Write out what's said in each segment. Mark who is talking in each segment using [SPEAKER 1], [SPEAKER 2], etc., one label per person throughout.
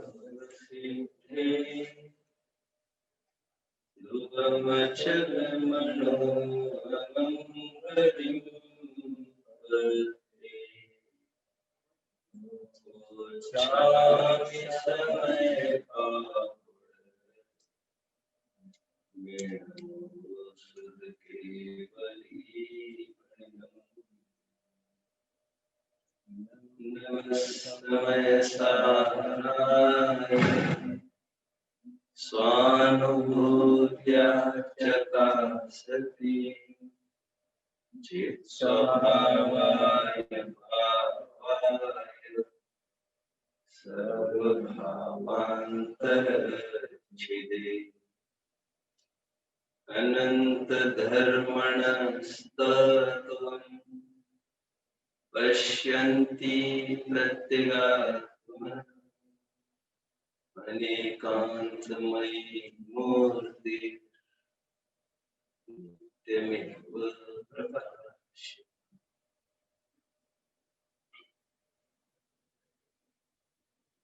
[SPEAKER 1] सर्वसिद्धे ध्रुवमचल मनोरमं हरिं पते चामि समय सुध केवली नमस्तमय साधनाय स्वानुभूत्या चकासति चित्स्वभावाय भावाय सर्वभावान्तरच्छिदे अनन्तधर्मणस्तत्त्वम् पश्यन्ति प्रत्यगात्मनः अनेकान्तमयी मूर्ति नित्यमेव प्रकाशते।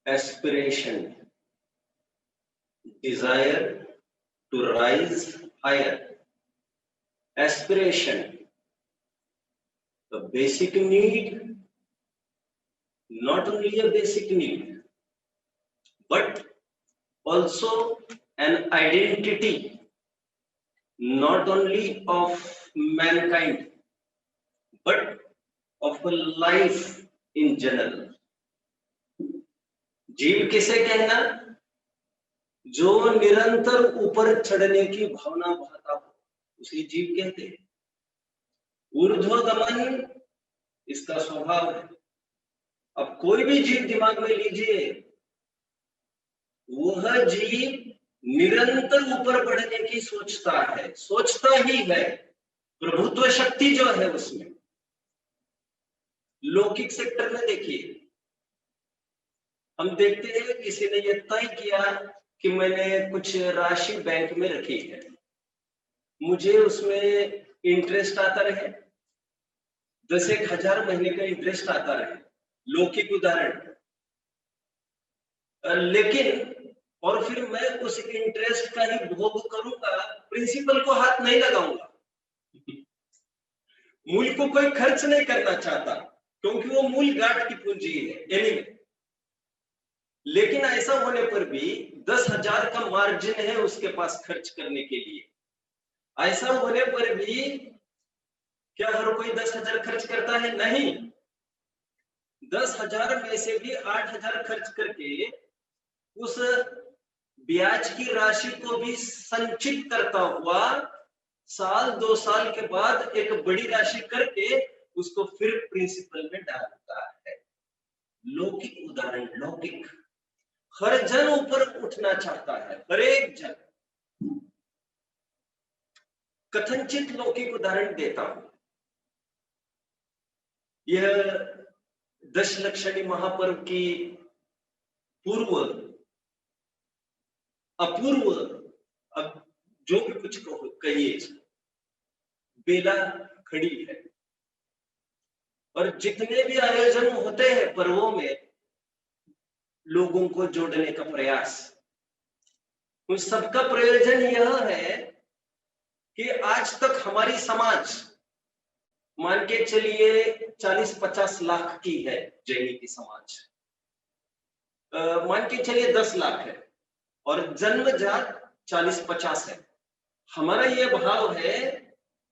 [SPEAKER 1] Aspiration, desire to rise higher. Aspiration, the basic need, not only a basic need, but also an identity, not only of mankind, but of a life in general. जीव किसे कहना? जो निरंतर ऊपर चढ़ने की भावना भाता हो उसे जीव कहते हैं। ऊर्ध्वगमन इसका स्वभाव है। अब कोई भी जीव दिमाग में लीजिए, वह जीव निरंतर ऊपर बढ़ने की सोचता है, सोचता ही है। प्रभुत्व शक्ति जो है उसमें, लौकिक सेक्टर में देखिए, हम देखते हैं किसी ने यह तय किया कि मैंने कुछ राशि बैंक में रखी है, मुझे उसमें इंटरेस्ट आता रहे, 10,000 महीने का इंटरेस्ट आता रहे, लौकिक उदाहरण। लेकिन और फिर मैं उस इंटरेस्ट का ही भोग करूंगा, प्रिंसिपल को हाथ नहीं लगाऊंगा। मूल को कोई खर्च नहीं करना चाहता क्योंकि वो मूल गांठ की पूंजी है एनीवे। लेकिन ऐसा होने पर भी 10,000 का मार्जिन है उसके पास खर्च करने के लिए। ऐसा होने पर भी क्या हर कोई 10,000 खर्च करता है? नहीं। 10,000 में से भी 8,000 खर्च करके उस ब्याज की राशि को भी संचित करता हुआ साल 2 साल के बाद एक बड़ी राशि करके उसको फिर प्रिंसिपल में डालता है। लौकिक उदाहरण, लौकिक। हर जन ऊपर उठना चाहता है, हर एक जन। कथनचित लौकिक उदाहरण देता हूं। यह दशलक्षणी महापर्व की पूर्व अपूर्व, अब जो भी कुछ कहिए, बेला खड़ी है। और जितने भी आयोजन होते हैं पर्वों में, लोगों को जोड़ने का प्रयास, उन सबका प्रयोजन यह है कि आज तक हमारी समाज, मान के चलिए 40-50 लाख की है जैनी की समाज, मान के चलिए 10 लाख है और जन्मजात 40-50 है। हमारा यह भाव है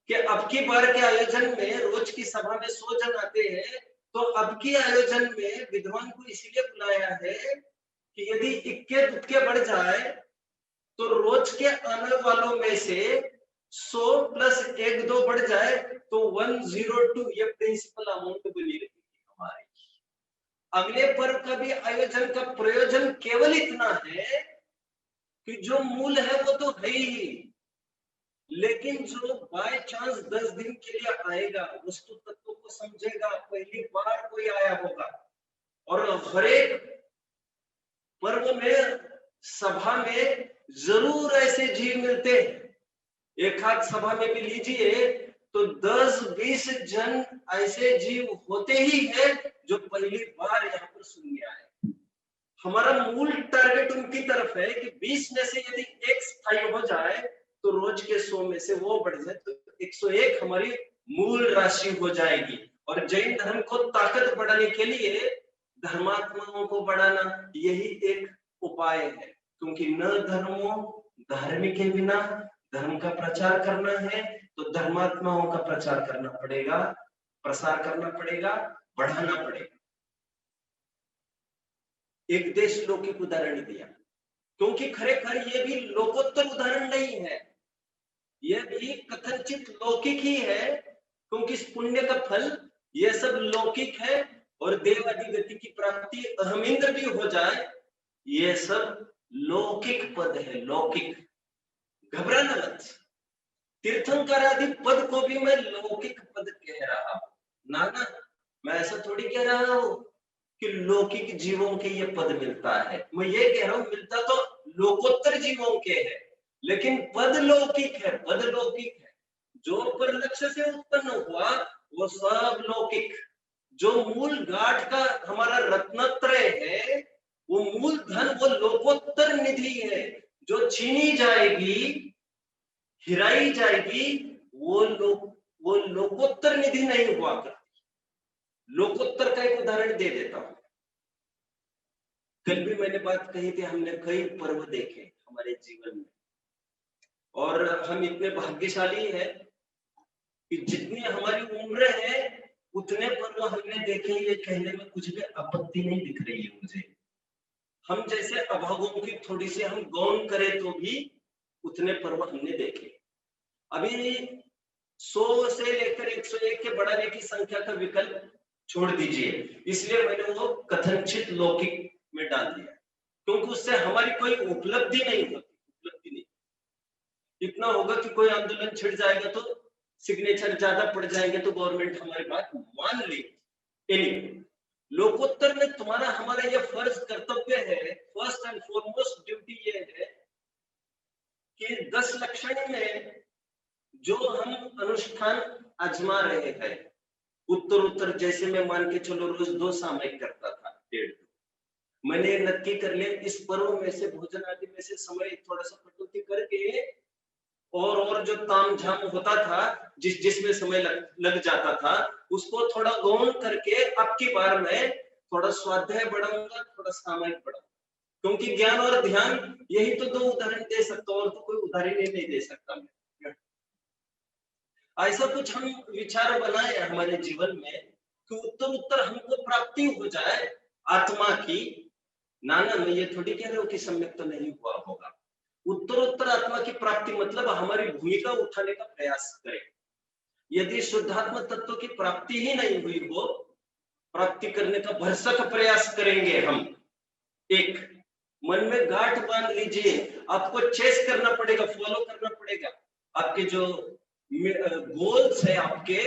[SPEAKER 1] कि अब की बार के आयोजन में रोज की सभा में 100 जन आते हैं, तो अब की आयोजन में विद्वान को इसलिए बुलाया है कि यदि इक्के दुक्के बढ़ जाए तो रोज के आने वालों में से 100 प्लस 1-2 बढ़ जाए तो 102 ये प्रिंसिपल अमाउंट बनी रहेगी हमारी। अगले पर्व का भी आयोजन का प्रयोजन केवल इतना है कि जो मूल है वो तो है ही, लेकिन जो बाय चांस 10 दिन के लिए आएगा, वस्तु तत्व को समझेगा, पहली बार कोई आया होगा। और हर एक पर्व में, सभा में जरूर ऐसे जीव मिलते हैं। एक हाथ सभा में भी लीजिए तो 10-20 जन ऐसे जीव होते ही हैं जो पहली बार यहाँ पर सुनने आए। हमारा मूल टारगेट उनकी तरफ है कि 20 में से यदि एक स्थायी हो जाए तो रोज के 100 में से वो बढ़ जाए तो 101 हमारी मूल राशि हो जाएगी। और जैन धर्म को ताकत बढ़ाने के लिए धर्मात्माओं को बढ़ाना यही एक उपाय है, क्योंकि न धर्मो धर्म के बिना धर्म का प्रचार करना है तो धर्मात्माओं का प्रचार करना पड़ेगा, प्रसार करना पड़ेगा, बढ़ाना पड़ेगा। एक देश लौकिक उदाहरण दिया, क्योंकि खरेखर ये भी लोकोत्तर उदाहरण नहीं है, यह भी कथनचित लौकिक ही है, क्योंकि इस पुण्य का फल यह सब लौकिक है। और देव आदि गति की प्राप्ति अहमिंद्र भी हो जाए, यह सब लौकिक पद है, लौकिक। घबराना मत, तीर्थंकर आदि पद को भी मैं लौकिक पद कह रहा हूं ना, मैं ऐसा थोड़ी कह रहा हूं कि लौकिक जीवों के ये पद मिलता है, मैं ये कह रहा हूं मिलता तो लोकोत्तर जीवों के है, लेकिन पद लौकिक है, पद लौकिक है। जो पर लक्ष्य से उत्पन्न हुआ वो सब लौकिक। जो मूल गाठ का हमारा रत्नत्रय है, वो मूल धन, वो लोकोत्तर निधि है, जो छीनी जाएगी, हिराई जाएगी, वो लोकोत्तर निधि नहीं हुआ करती। लोकोत्तर का एक उदाहरण दे देता हूं। कल भी मैंने बात कही थी, हमने कई पर्व देखे हमारे जीवन में, और हम इतने भाग्यशाली हैं कि जितनी हमारी उम्र है उतने पर्व हमने देखे। ये कहने में कुछ भी आपत्ति नहीं दिख रही है मुझे। हम जैसे अभागों की थोड़ी सी हम गौन करें तो भी उतने पर्व हमने देखे। अभी 100 से लेकर 101 के बढ़ाने की संख्या का विकल्प छोड़ दीजिए, इसलिए मैंने वो कथनचित लौकिक में डाल दिया, क्योंकि उससे हमारी कोई उपलब्धि नहीं होती, उपलब्धि नहीं। इतना होगा कि कोई आंदोलन छिड़ जाएगा तो सिग्नेचर ज्यादा पड़ जाएंगे तो गवर्नमेंट हमारी बात मान लेगी। लोकोत्तर में तुम्हारा हमारा यह फर्ज कर्तव्य है, फर्स्ट एंड फॉरमोस्ट ड्यूटी ये है कि 10 लक्षण में जो हम अनुष्ठान आजमा रहे हैं, उत्तर उत्तर जैसे मैं मान के चलो रोज 2 सामयिक करता था, 1.5, मैंने नक्की कर लिया इस पर्व में से भोजन आदि में से समय थोड़ा सा कटौती करके, और जो ताम झाम होता था जिसमें समय लग जाता था उसको थोड़ा गौन करके अब की बार मैं थोड़ा स्वाध्याय बढ़ाऊंगा, थोड़ा सामयिक बढ़ाऊंगा, क्योंकि ज्ञान और ध्यान यही तो 2 उदाहरण दे सकता हूं, और तो कोई उदाहरण ही नहीं दे सकता मैं। ऐसा कुछ हम विचार बनाए हमारे जीवन में कि उत्तर उत्तर हमको प्राप्ति हो जाए आत्मा की। ना मैं ये थोड़ी कह रहा हूं कि सम्यक तो नहीं हुआ होगा। उत्तर उत्तर आत्मा की प्राप्ति मतलब हमारी भूमिका उठाने का प्रयास करें। यदि शुद्धात्मा तत्व की प्राप्ति ही नहीं हुई हो, प्राप्ति करने का भरसक प्रयास करेंगे हम। एक मन में गांठ बांध लीजिए, आपको चेस करना पड़ेगा, फॉलो करना पड़ेगा। आपके जो गोल्स है, आपके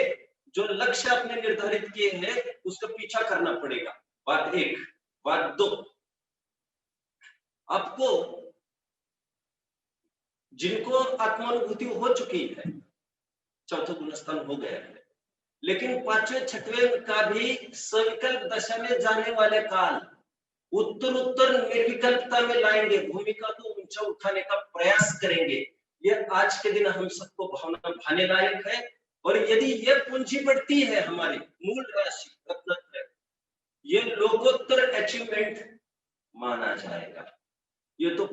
[SPEAKER 1] जो लक्ष्य आपने निर्धारित किए हैं उसका पीछा करना पड़ेगा। बात 1। बात 2, आपको जिनको आत्मानुभूति हो चुकी है, चौथा गुणस्थान हो गया है, लेकिन 5वें 6वें का भी सविकल्प दशा में जाने वाले काल उत्तर उत्तर निर्विकल्पता में लाएंगे, भूमिका को ऊंचा उठाने का प्रयास करेंगे। यह आज के दिन हम सबको भावना भाने लायक है। और यदि यह पूंजी बढ़ती है हमारी मूल राशि रत्नत्रय, यह लोकोत्तर अचीवमेंट माना जाएगा। ये तो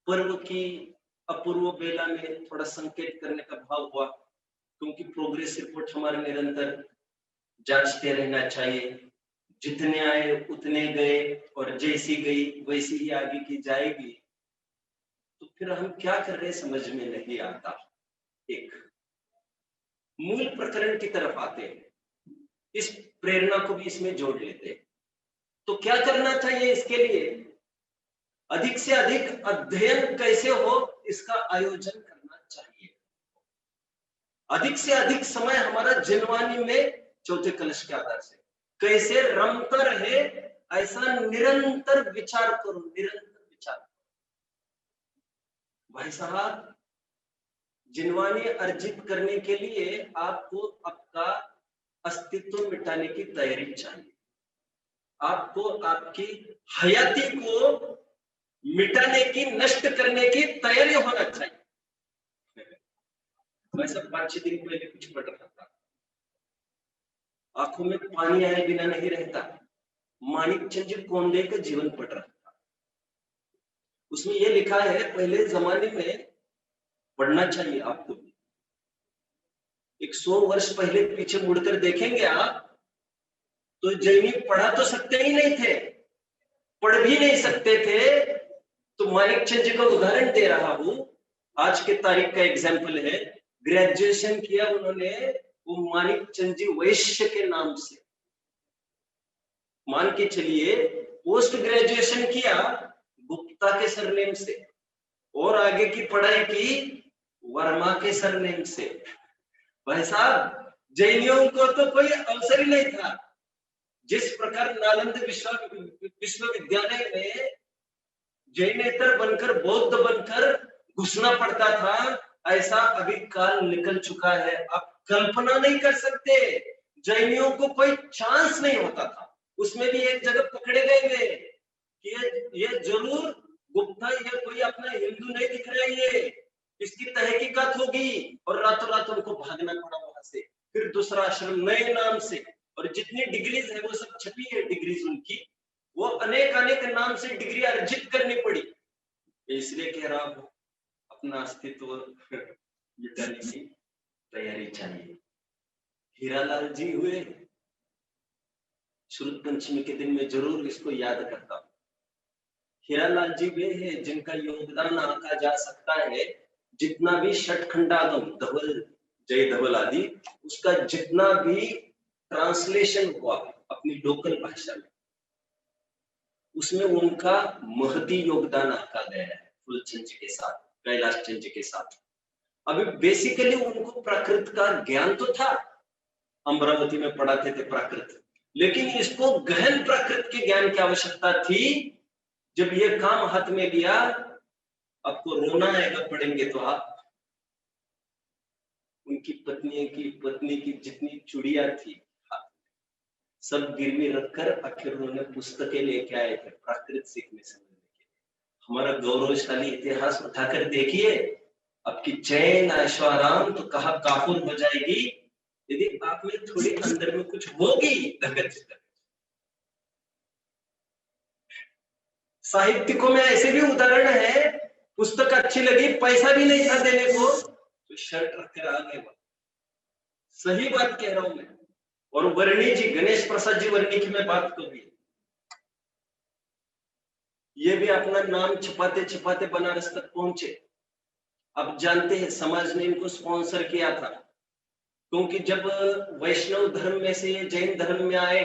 [SPEAKER 1] पर्व की अपूर्व बेला में थोड़ा संकेत करने का भाव हुआ, क्योंकि प्रोग्रेस रिपोर्ट हमारे निरंतर जांचते रहना चाहिए। जितने आए उतने गए, और जैसी गई वैसी ही आगे की जाएगी, तो फिर हम क्या कर रहे समझ में नहीं आता। एक मूल प्रकरण की तरफ आते हैं, इस प्रेरणा को भी इसमें जोड़ लेते हैं। तो क्या करना चाहिए इसके लिए? अधिक से अधिक अध्ययन कैसे हो इसका आयोजन करना चाहिए। अधिक से अधिक समय हमारा जिनवानी में चौथे कलश के आधार से कैसे रमता रहे, ऐसा निरंतर विचार करो, निरंतर विचार। भाई साहब, जिनवानी अर्जित करने के लिए आपको आपका अस्तित्व मिटाने की तैयारी चाहिए। आपको आपकी हयाती को मिटाने की, नष्ट करने की तैयारी होना चाहिए। मैं सब 5-6 दिन पहले कुछ पढ़ रहा था, आंखों में पानी आए बिना नहीं रहता, माणिकचंद जी कोंडे का जीवन पढ़ रहा था। उसमें यह लिखा है, पहले जमाने में पढ़ना चाहिए आपको, 100 वर्ष पहले पीछे मुड़कर देखेंगे आप, तो जैनी पढ़ा तो सकते ही नहीं थे, पढ़ भी नहीं सकते थे। तो माणिकचंद जी का उदाहरण दे रहा हूं, आज के तारीख का एग्जाम्पल है। ग्रेजुएशन किया उन्होंने, वो माणिकचंद जी वैश्य के नाम से, मान के चलिए। पोस्ट ग्रेजुएशन किया गुप्ता के सरनेम से, और आगे की पढ़ाई की वर्मा के सरनेम से। भाई साहब, जैनियों को तो कोई अवसर ही नहीं था। जिस प्रकार नालंदा विश्वविद्यालय में जैनेतर बनकर, बौद्ध बनकर घुसना पड़ता था, ऐसा अभी काल निकल चुका है। आप कल्पना नहीं कर सकते, जैनियों को कोई चांस नहीं होता था। उसमें भी एक जगह पकड़े गए थे कि ये जरूर गुप्ता, ये कोई अपना हिंदू नहीं दिख रहा है, ये इसकी तहकीकात होगी, और रातों रात उनको भागना पड़ा वहां से। फिर दूसरा आश्रम नए नाम से, और जितनी डिग्रीज है वो सब छपी है डिग्रीज उनकी, वो अनेक अनेक नाम से डिग्री अर्जित करनी पड़ी। इसलिए कह रहा हूं, अपना अस्तित्व मिटाने की तैयारी चाहिए। हीरालाल जी हुए, शुद्ध पंचमी के दिन में जरूर इसको याद करता हूं। हीरालाल जी वे है जिनका योगदान आंका जा सकता है, जितना भी षटखंडागम, धवल, जय धवल आदि, उसका जितना भी ट्रांसलेशन हुआ अपनी लोकल भाषा में, उसमें उनका महती योगदान आंका गया है, फूलचंद जी के साथ, कैलाश चंद जी के साथ। अभी बेसिकली उनको प्राकृत का ज्ञान तो था, अमरावती में पढ़ाते थे प्राकृत, लेकिन इसको गहन प्राकृत के ज्ञान की आवश्यकता थी। जब ये काम हाथ में लिया, आपको रोना आएगा पढ़ेंगे तो आप, उनकी पत्नी की जितनी चूड़ियां थी सब गिरवी रखकर आखिर उन्होंने पुस्तकें लेके आए थे प्राकृत सीखने समझने के लिए। हमारा गौरवशाली इतिहास उठाकर देखिए, आपकी चैन ऐश्वर्याम तो कहा काफूर हो जाएगी यदि आप में थोड़ी अंदर में कुछ होगी धगत। साहित्यिकों में ऐसे भी उदाहरण है, पुस्तक अच्छी लगी, पैसा भी नहीं था देने को, तो शर्ट रखकर आ गए। सही बात कह रहा हूं मैं। और वर्णी जी, गणेश प्रसाद जी वर्णी की मैं बात करूंगी, ये भी अपना नाम छिपाते छिपाते बनारस तक पहुंचे। अब जानते हैं समाज ने इनको स्पॉन्सर किया था, क्योंकि जब वैष्णव धर्म में से जैन धर्म में आए,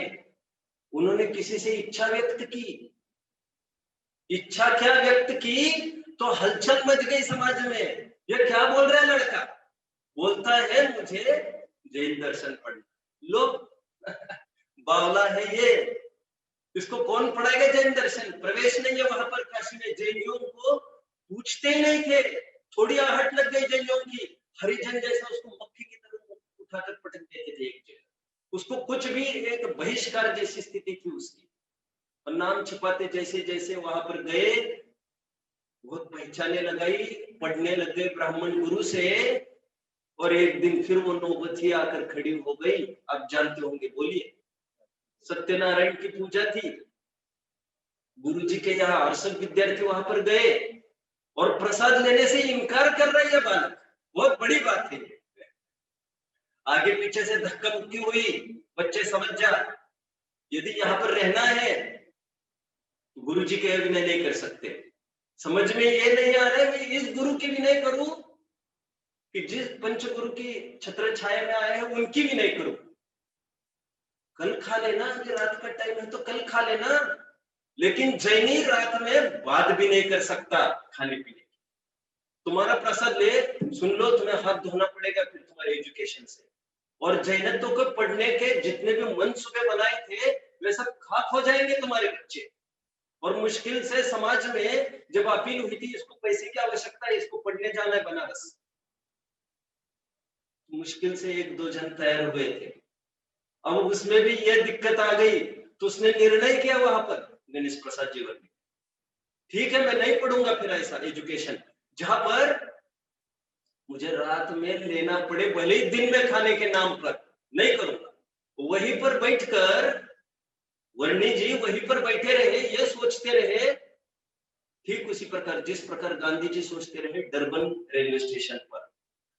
[SPEAKER 1] उन्होंने किसी से इच्छा व्यक्त की। इच्छा क्या व्यक्त की, तो हलचल मच गई समाज में। ये क्या बोल रहा है लड़का, बोलता है मुझे जैन दर्शन पढ़ना। लोग बावला है ये, इसको कौन पढ़ाएगा जैन दर्शन, प्रवेश नहीं है वहां पर काशी में। जैनियों को पूछते ही नहीं थे, थोड़ी आहट लग गई जैनियों की, हरिजन जैसा उसको मक्खी की तरह उठाकर पटक देते थे एक जगह, उसको कुछ भी एक बहिष्कार जैसी स्थिति थी उसकी। और नाम छिपाते जैसे जैसे वहां पर गए, बहुत पहचाने लगाई, पढ़ने लग गए ब्राह्मण गुरु से, और एक दिन फिर वो नौबत ही आकर खड़ी हो गई। आप जानते होंगे, बोलिए। सत्यनारायण की पूजा थी, गुरु जी के यहाँ 800 विद्यार्थी वहां पर गए, और प्रसाद लेने से इनकार कर रहा है बालक, बहुत बड़ी बात है। आगे पीछे से धक्का मुक्की हुई, बच्चे समझ जा, यदि यहाँ पर रहना है तो गुरु जी के विनय नहीं कर सकते। समझ में ये नहीं आ रहा है मैं इस गुरु की विनय करूं कि जिस पंचगुरु की छत्र छाया में आए हैं उनकी भी नहीं करूं। कल खा लेना, अभी रात का टाइम है तो कल खा लेना, लेकिन जैनी रात में बात भी नहीं कर सकता खाने पीने की। तुम्हारा प्रसाद ले, सुन लो, तुम्हें हाथ धोना पड़ेगा फिर तुम्हारे एजुकेशन से। और जैनत्व को पढ़ने के जितने भी मनसूबे बनाए थे वे सब खाक हो जाएंगे तुम्हारे बच्चे। और मुश्किल से समाज में जब अपील हुई थी इसको पैसे की आवश्यकता है, इसको पढ़ने जाना है बनारस, मुश्किल से 1-2 जन तैयार हुए थे। अब उसमें भी ये दिक्कत आ गई, तो उसने निर्णय किया वहां पर गणेश प्रसाद जी वर्मा, ठीक है मैं नहीं पढ़ूंगा फिर ऐसा एजुकेशन जहां पर मुझे रात में लेना पड़े, भले ही दिन में खाने के नाम पर, नहीं करूंगा। वहीं पर बैठकर वर्णी जी वहीं पर बैठे रहे, ये सोचते रहे, ठीक उसी प्रकार जिस प्रकार गांधी जी सोचते रहे डरबन रेलवे स्टेशन पर।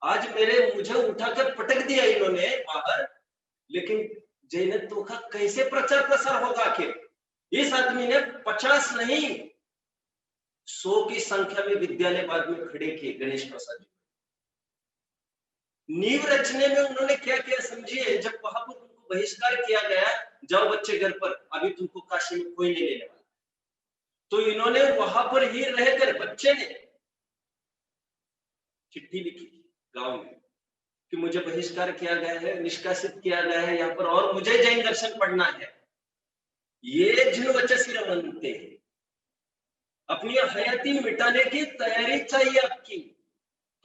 [SPEAKER 1] आज मुझे उठाकर पटक दिया इन्होंने बाहर, लेकिन जयनत तोखा कैसे प्रचार प्रसार होगा आखिर? इस आदमी ने 50 नहीं 100 की संख्या में विद्यालय बाद में खड़े किए गणेश प्रसाद जी। नींव रचने में उन्होंने क्या किया समझिए, जब वहां पर उनको बहिष्कार किया गया, जाओ बच्चे घर पर, अभी तुमको काशी में कोई नहीं लेने वाला, तो इन्होंने वहां पर ही रहकर बच्चे ने चिट्ठी लिखी गांव में कि मुझे बहिष्कार किया गया है, निष्कासित किया गया है यहाँ पर, और मुझे जैन दर्शन पढ़ना है। ये जिन वचसी रमनते हैं, अपनी हयाती मिटाने की तैयारी चाहिए आपकी।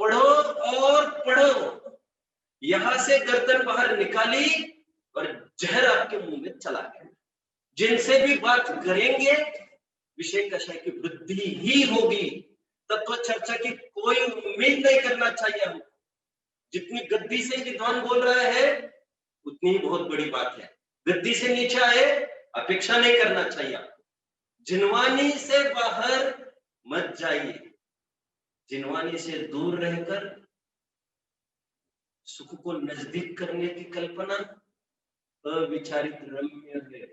[SPEAKER 1] पढ़ो और पढ़ो, यहां से गर्दन बाहर निकाली और जहर आपके मुंह में चला गया। जिनसे भी बात करेंगे विषय कषाय की वृद्धि ही होगी, तत्व चर्चा की कोई उम्मीद नहीं करना चाहिए हम। जितनी गद्दी से विद्वान बोल रहा है उतनी ही बहुत बड़ी बात है, गद्दी से नीचे आए अपेक्षा नहीं करना चाहिए आपको। जिनवानी से बाहर मत जाइए, जिनवानी से दूर रहकर सुख को नजदीक करने की कल्पना अविचारित रम्य है,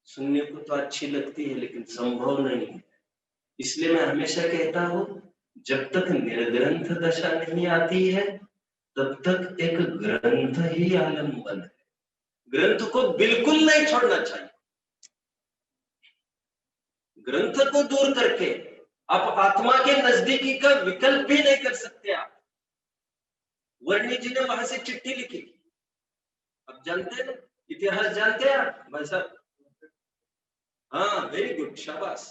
[SPEAKER 1] सुनने को तो अच्छी लगती है लेकिन संभव नहीं है। इसलिए मैं हमेशा कहता हूं, जब तक निर्ग्रंथ दशा नहीं आती है तब तक एक ग्रंथ ही आलम्बन है। ग्रंथ को बिल्कुल नहीं छोड़ना चाहिए। ग्रंथ को दूर करके आप आत्मा के नजदीकी का विकल्प भी नहीं कर सकते आप। वर्णी जी ने वहां से चिट्ठी लिखी, अब जानते हैं ना इतिहास, जानते हैं आप भाई साहब? हाँ वेरी गुड, शाबाश।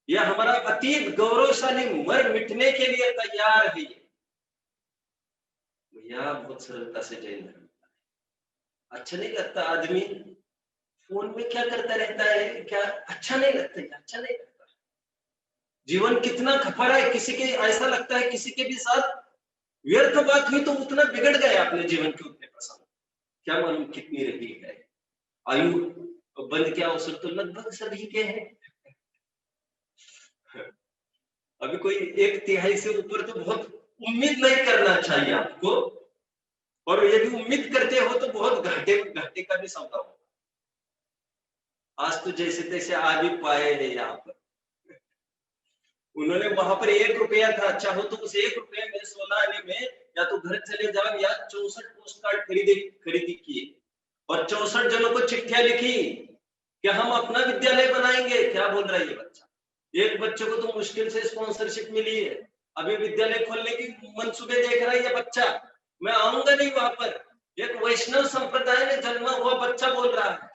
[SPEAKER 1] यह हमारा अतीत गौरवशाली मर मिटने के लिए तैयार है। भैया बहुत सरलता से जैन धर्म अच्छा नहीं लगता। आदमी फोन में क्या करता रहता है, क्या अच्छा नहीं लगता, अच्छा नहीं लगता। जीवन कितना खपा है, किसी के ऐसा लगता है किसी के भी साथ व्यर्थ बात हुई तो उतना बिगड़ गया अपने जीवन के उतने प्रसंग, क्या मालूम कितनी रही है आयु बंद क्या अवसर तो लगभग सभी के हैं। अभी कोई 1/3 से ऊपर तो बहुत उम्मीद नहीं करना चाहिए आपको, और यदि उम्मीद करते हो तो बहुत घाटे का भी सौदा हो। आज तो जैसे तैसे आ भी पाए हैं यहाँ पर। उन्होंने वहां पर 1 रुपया था, चाहो तो उस 1 रुपये में 16 आने में या तो घर चले जाओ या 64 पोस्ट कार्ड खरीदी किए और 64 जनों को चिट्ठियां लिखी कि हम अपना विद्यालय बनाएंगे। क्या बोल रहा है ये बच्चा? एक बच्चे को तो मुश्किल से स्पॉन्सरशिप मिली है, अभी विद्यालय खोलने की मंसूबे देख रहा है ये बच्चा। मैं आऊंगा नहीं वहां पर। एक वैष्णव संप्रदाय में जन्मा हुआ बच्चा बोल रहा है।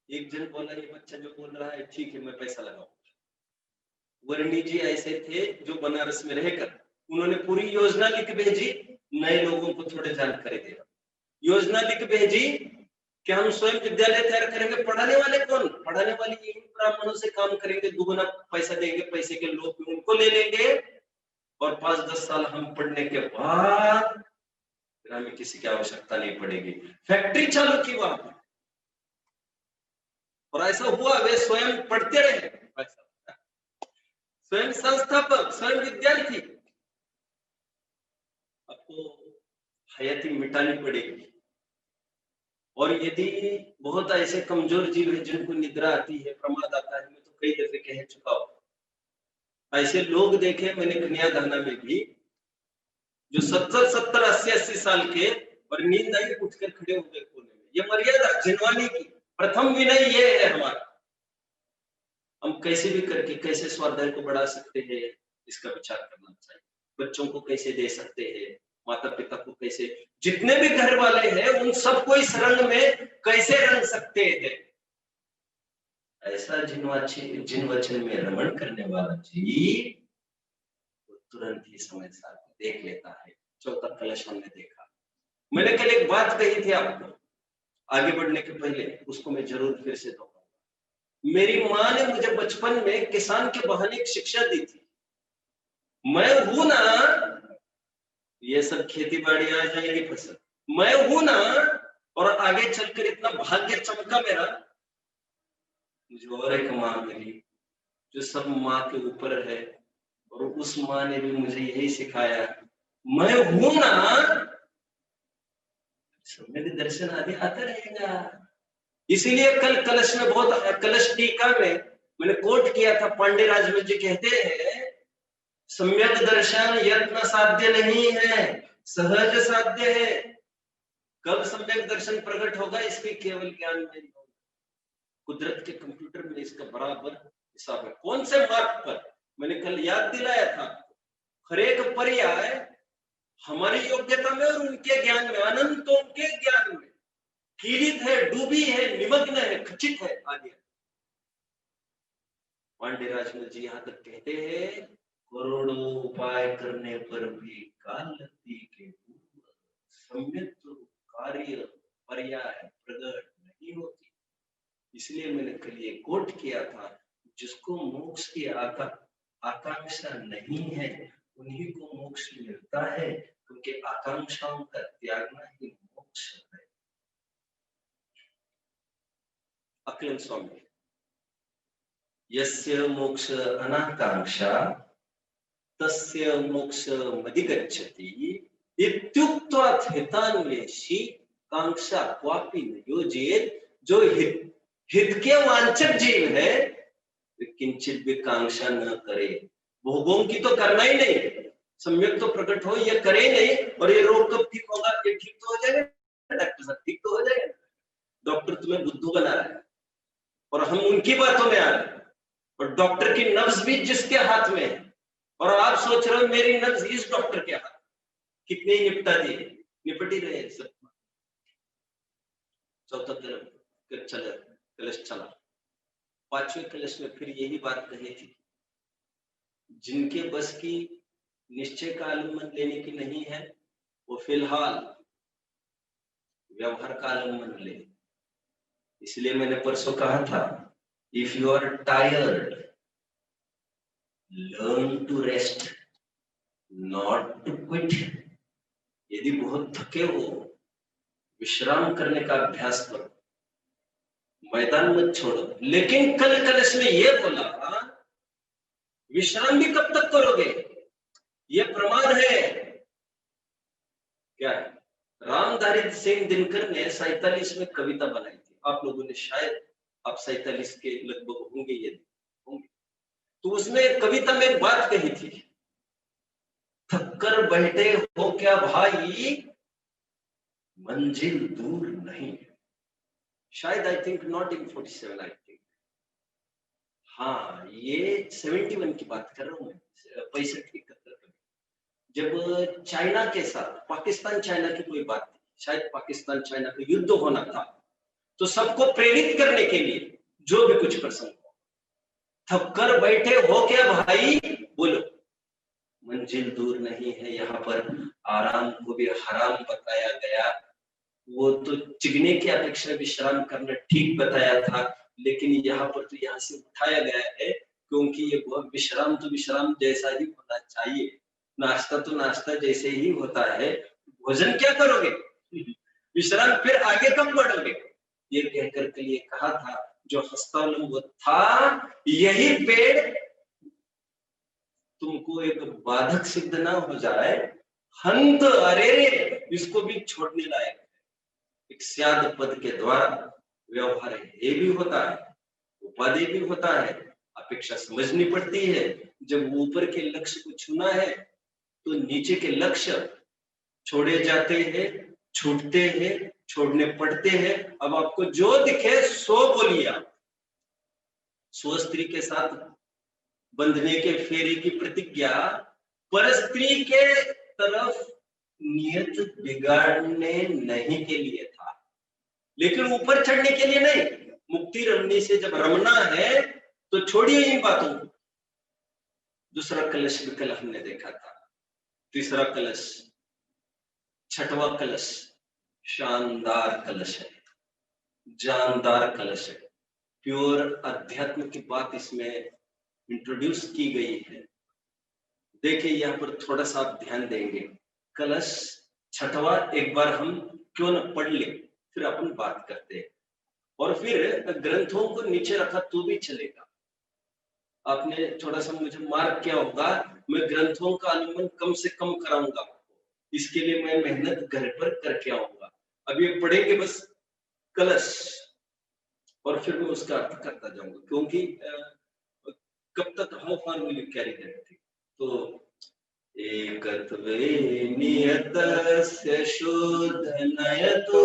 [SPEAKER 1] एक जन बोला ये बच्चा जो बोल रहा है ठीक है मैं पैसा लगाऊंगा। वर्णी जी ऐसे थे जो बनारस में रहकर उन्होंने पूरी योजना लिख भेजी, नए लोगों को थोड़े जानकारी दे। योजना लिख भेजी कि हम स्वयं विद्यालय तैयार करेंगे। पढ़ाने वाले कौन? पढ़ाने वाले इन ब्राह्मणों से काम करेंगे, दुगुना पैसा देंगे, पैसे के लोग उनको ले लेंगे और 5-10 साल हम पढ़ने के बाद हमें किसी की आवश्यकता नहीं पड़ेगी। फैक्ट्री चालू की वहां पर, और ऐसा हुआ। वे स्वयं पढ़ते रहे, स्वयं संस्थापक, स्वयं विद्यार्थी। आपको हयाती मिटानी पड़ेगी। और यदि बहुत ऐसे कमजोर जीव है जिनको निद्रा आती है, प्रमाद आता है, मैं तो कई दफे कह चुका हूं, ऐसे लोग देखे मैंने कन्यादाना में भी, जो 70, 80 साल के और नींद आई उठकर खड़े हो गए कोने में। ये मर्यादा जिनवानी की प्रथम विनय ये है हमारा। हम कैसे भी करके कैसे स्वाध्याय को बढ़ा सकते हैं इसका विचार करना चाहिए। बच्चों को कैसे दे सकते हैं, माता पिता को कैसे, जितने भी घर वाले हैं उन सबको इस रंग में कैसे रंग सकते हैं। ऐसा जिन वचन में रमण करने वाला जी तुरंत ही समय साथ देख लेता है। चौथा कलश हमने देखा। मैंने कल एक बात कही थी आपको, आगे बढ़ने के पहले उसको मैं जरूर फिर से दोहराऊंगा। मेरी माँ ने मुझे बचपन में किसान के बहाने एक शिक्षा दी थी। मैं हूं ना, ये सब खेती बाड़ी आ जाएगी फसल, मैं हूं ना, और आगे चलकर इतना भाग्य चमका मेरा, मुझे और एक माँ मिली जो सब माँ के ऊपर है, और उस माँ ने भी मुझे यही सिखाया, मैं हूं ना, सम्यक दर्शन आदि आता रहेगा। इसीलिए कल कलश में बहुत, कलश टीका में मैंने कोट किया था, पांडे राजवीर जी कहते हैं, सम्यक दर्शन यत्न साध्य नहीं है, सहज साध्य है। कब सम्यक दर्शन प्रकट होगा, इसके केवल ज्ञान में होगा। कुदरत के कंप्यूटर में इसका बराबर हिसाब है। कौन से मार्ग पर, मैंने कल याद दिलाया था, हर एक पर्याय हमारी योग्यता में और उनके ज्ञान में, अनंतों के ज्ञान में कीलित है, डूबी है, निमग्न है, खचित है आदि। पांडे राजमल जी यहाँ तक कहते हैं, करोड़ों उपाय करने पर भी कालती के सम्यक कार्य पर्याय प्रकट नहीं होती। इसलिए मैंने कल ये कोट किया था, जिसको मोक्ष की आकांक्षा नहीं है उन्हीं को मोक्ष मिलता है, क्योंकि आकांक्षाओं का त्यागना ही मोक्ष है। अक्लेन स्वामी, यस्य मोक्ष अनाकांक्षा तस्य मोक्ष मदिगच्छति इत्युक्त्वा हितान्वेषी कांक्षा क्वापि न योजेत। जो हित के वांछक जीव है, किंचित भी कांक्षा न करे। भोगों की तो करना ही नहीं, सम्यक तो प्रकट हो, ये करे नहीं, और ये रोग कब ठीक होगा, ये ठीक तो हो जाएगा डॉक्टर साहब, ठीक तो हो जाएगा। डॉक्टर तुम्हें बुद्धू बना रहा है और हम उनकी बातों में आ रहे हैं, और डॉक्टर की नब्ज भी जिसके हाथ में है, और आप सोच रहे हो मेरी नब्ज इस डॉक्टर के हाथ, कितने ही निपटा दिए, निपट ही रहे सब। चौथा कलश चला, पांचवें कलश में फिर यही बात कही थी, जिनके बस की निश्चय का आलम्बन लेने की नहीं है, वो फिलहाल व्यवहार का आलम्बन ले। इसलिए मैंने परसों कहा था, if you are tired learn to rest not to quit. यदि बहुत थके हो, विश्राम करने का अभ्यास करो, मैदान मत छोड़ो। लेकिन कल कलश में यह बोला, विश्राम भी कब तक करोगे, यह प्रमाद है। क्या है? रामधारी सिंह दिनकर ने 47 में कविता बनाई थी, आप लोगों ने शायद, आप 47 के लगभग होंगे, यदि होंगे तो उसमें कविता में एक बात कही थी, थक कर बैठे हो क्या भाई, मंजिल दूर नहीं। शायद I think not in 47, I think, हाँ ये 71 की बात कर रहा हूं मैं, 65-71 में, जब चाइना के साथ पाकिस्तान चाइना की कोई बात थी, शायद पाकिस्तान चाइना का युद्ध होना था, तो सबको प्रेरित करने के लिए जो भी कुछ प्रसंग हो, थक कर बैठे हो क्या भाई, बोलो मंजिल दूर नहीं है, यहाँ पर आराम को भी हराम बताया गया। वो तो चिगने की अपेक्षा विश्राम करना ठीक बताया था, लेकिन यहाँ पर तो यहाँ से उठाया गया है, क्योंकि ये विश्राम तो विश्राम जैसा ही होना चाहिए, नाश्ता तो नाश्ता जैसे ही होता है, भोजन क्या करोगे, विश्राम फिर आगे कब बढ़ोगे। ये कहकर के लिए कहा था, जो हस्तानुव था, यही पेड़ तुमको एक बाधक सिद्ध ना हो जाए, हंत अरे इसको भी छोड़ने लायक। एक स्याद पद के द्वारा व्यवहार ये भी होता है, उपाधि भी होता है, अपेक्षा समझनी पड़ती है। जब ऊपर के लक्ष्य को छूना है तो नीचे के लक्ष्य छोड़े जाते हैं, छूटते हैं, छोड़ने पड़ते हैं। अब आपको जो दिखे सो बोलिए। आप सो स्त्री के साथ बंधने के फेरे की प्रतिज्ञा पर स्त्री के तरफ नियत बिगाड़ने नहीं के लिए था, लेकिन ऊपर चढ़ने के लिए नहीं। मुक्ति रमनी से जब रमना है तो छोड़िए इन बातों को। दूसरा कलश भी कल हमने देखा था, तीसरा कलश, छठवां कलश शानदार कलश है। जानदार कलश है, प्योर अध्यात्म की बात इसमें इंट्रोड्यूस की गई है। देखिए यहाँ पर थोड़ा सा आप ध्यान देंगे, कलश छठवा एक बार हम क्यों न पढ़ ले, फिर अपन बात करते हैं। और फिर ग्रंथों को नीचे रखा तो भी चलेगा। आपने थोड़ा सा मुझे मार्क किया होगा, मैं ग्रंथों का अनुमान कम से कम कराऊंगा आपको, इसके लिए मैं मेहनत घर पर करके आऊंगा। अब ये पढ़ेंगे बस कलश, और फिर मैं उसका अर्थ करता जाऊंगा, क्योंकि कब तक how far will you carry that thing. तो एकत्वे नियतस्य शोधनयतो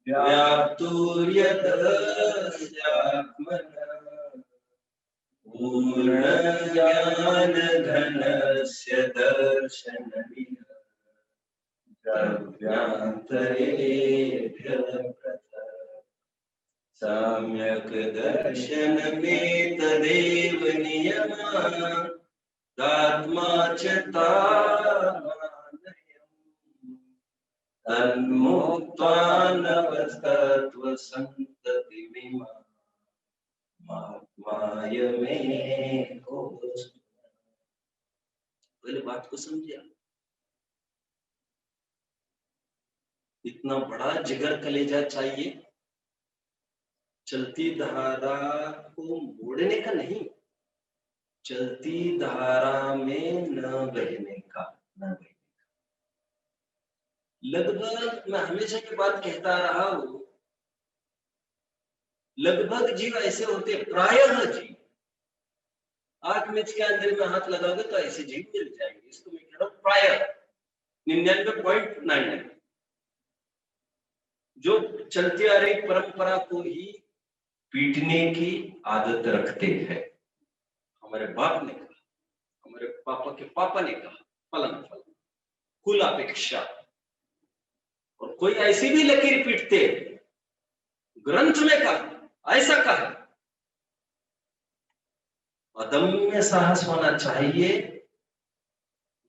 [SPEAKER 1] व्याप्तुर्यतस्यात्मनः पूर्णज्ञानघनस्य दर्शनमिह द्रव्यान्तरेभ्यः पृथक् सम्यक् दर्शनमेतदेव नियमः दात्मा च तन्मुक्त्वा नवस्तत्त्वसन्ततिमिमम् महात्मायमेको। पहले बात को समझिए, इतना बड़ा जिगर कलेजा चाहिए, चलती धारा को मोड़ने का नहीं, चलती धारा में न बहने का, न बहने का। लगभग मैं हमेशा की बात कहता रहा हूं, लगभग जीव ऐसे होते, प्रायः जीव, 8 मिनट के अंदर में हाथ लगाओगे तो ऐसे जीव मिल जाएंगे। इसको मैं कह रहा हूं प्रायः 99.99, जो चलती आ रही परंपरा को ही पीटने की आदत रखते हैं। हमारे बाप ने कहा, हमारे पापा के पापा ने कहा, फलन फलन कुल अपेक्षा, और कोई ऐसी भी लकीर पीटते, ग्रंथ में कहा, ऐसा कहा। अदम्य साहस होना चाहिए,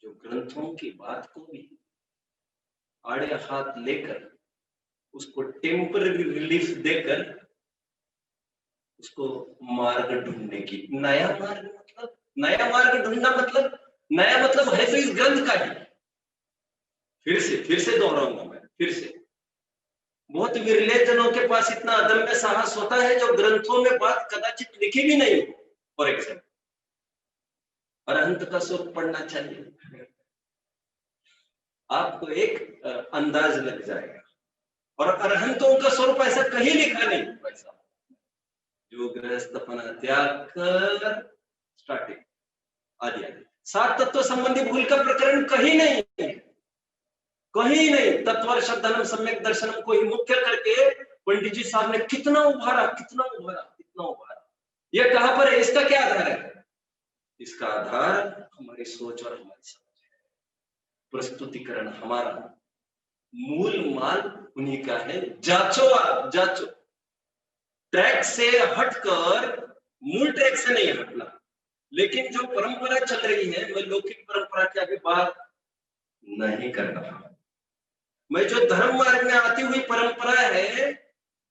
[SPEAKER 1] जो ग्रंथों की बात को भी आड़े हाथ लेकर, उसको टेम्पररी रिलीफ देकर, उसको मार्ग ढूंढने की। नया मार्ग मतलब, नया मार्ग ढूंढना मतलब, नया मतलब है तो इस ग्रंथ का ही। फिर से दोहराऊंगा मैं, फिर से, बहुत विरले जनों के पास इतना अदम्य साहस होता है जो ग्रंथों में बात कदाचित लिखी भी नहीं। फॉर एग्जाम्पल, अरहंत का स्वरूप पढ़ना चाहिए, आपको एक अंदाज लग जाएगा। और अरहंतों का स्वरूप ऐसा कहीं लिखा नहीं, वैसा जो गृहस्थपना त्याग कर स्टार्टिंग आदि आदि 7 तत्व संबंधी भूल का प्रकरण कहीं नहीं, कहीं नहीं। तत्वर शब्दनम सम्यक दर्शनम को ही मुख्य करके पंडित जी साहब ने कितना उभारा, कितना उभारा, कितना उभारा। यह कहां पर है, इसका क्या आधार है? इसका आधार हमारी सोच और हमारी समझ है। प्रस्तुतिकरण हमारा, मूल माल उन्हीं का है। जांचो, आप जांचो, ट्रैक से हटकर, मूल ट्रैक से नहीं हटना। लेकिन जो परंपरा चल रही है, मैं लौकिक परंपरा की अभी बात नहीं कर रहा, मैं जो धर्म मार्ग में आती हुई परंपरा है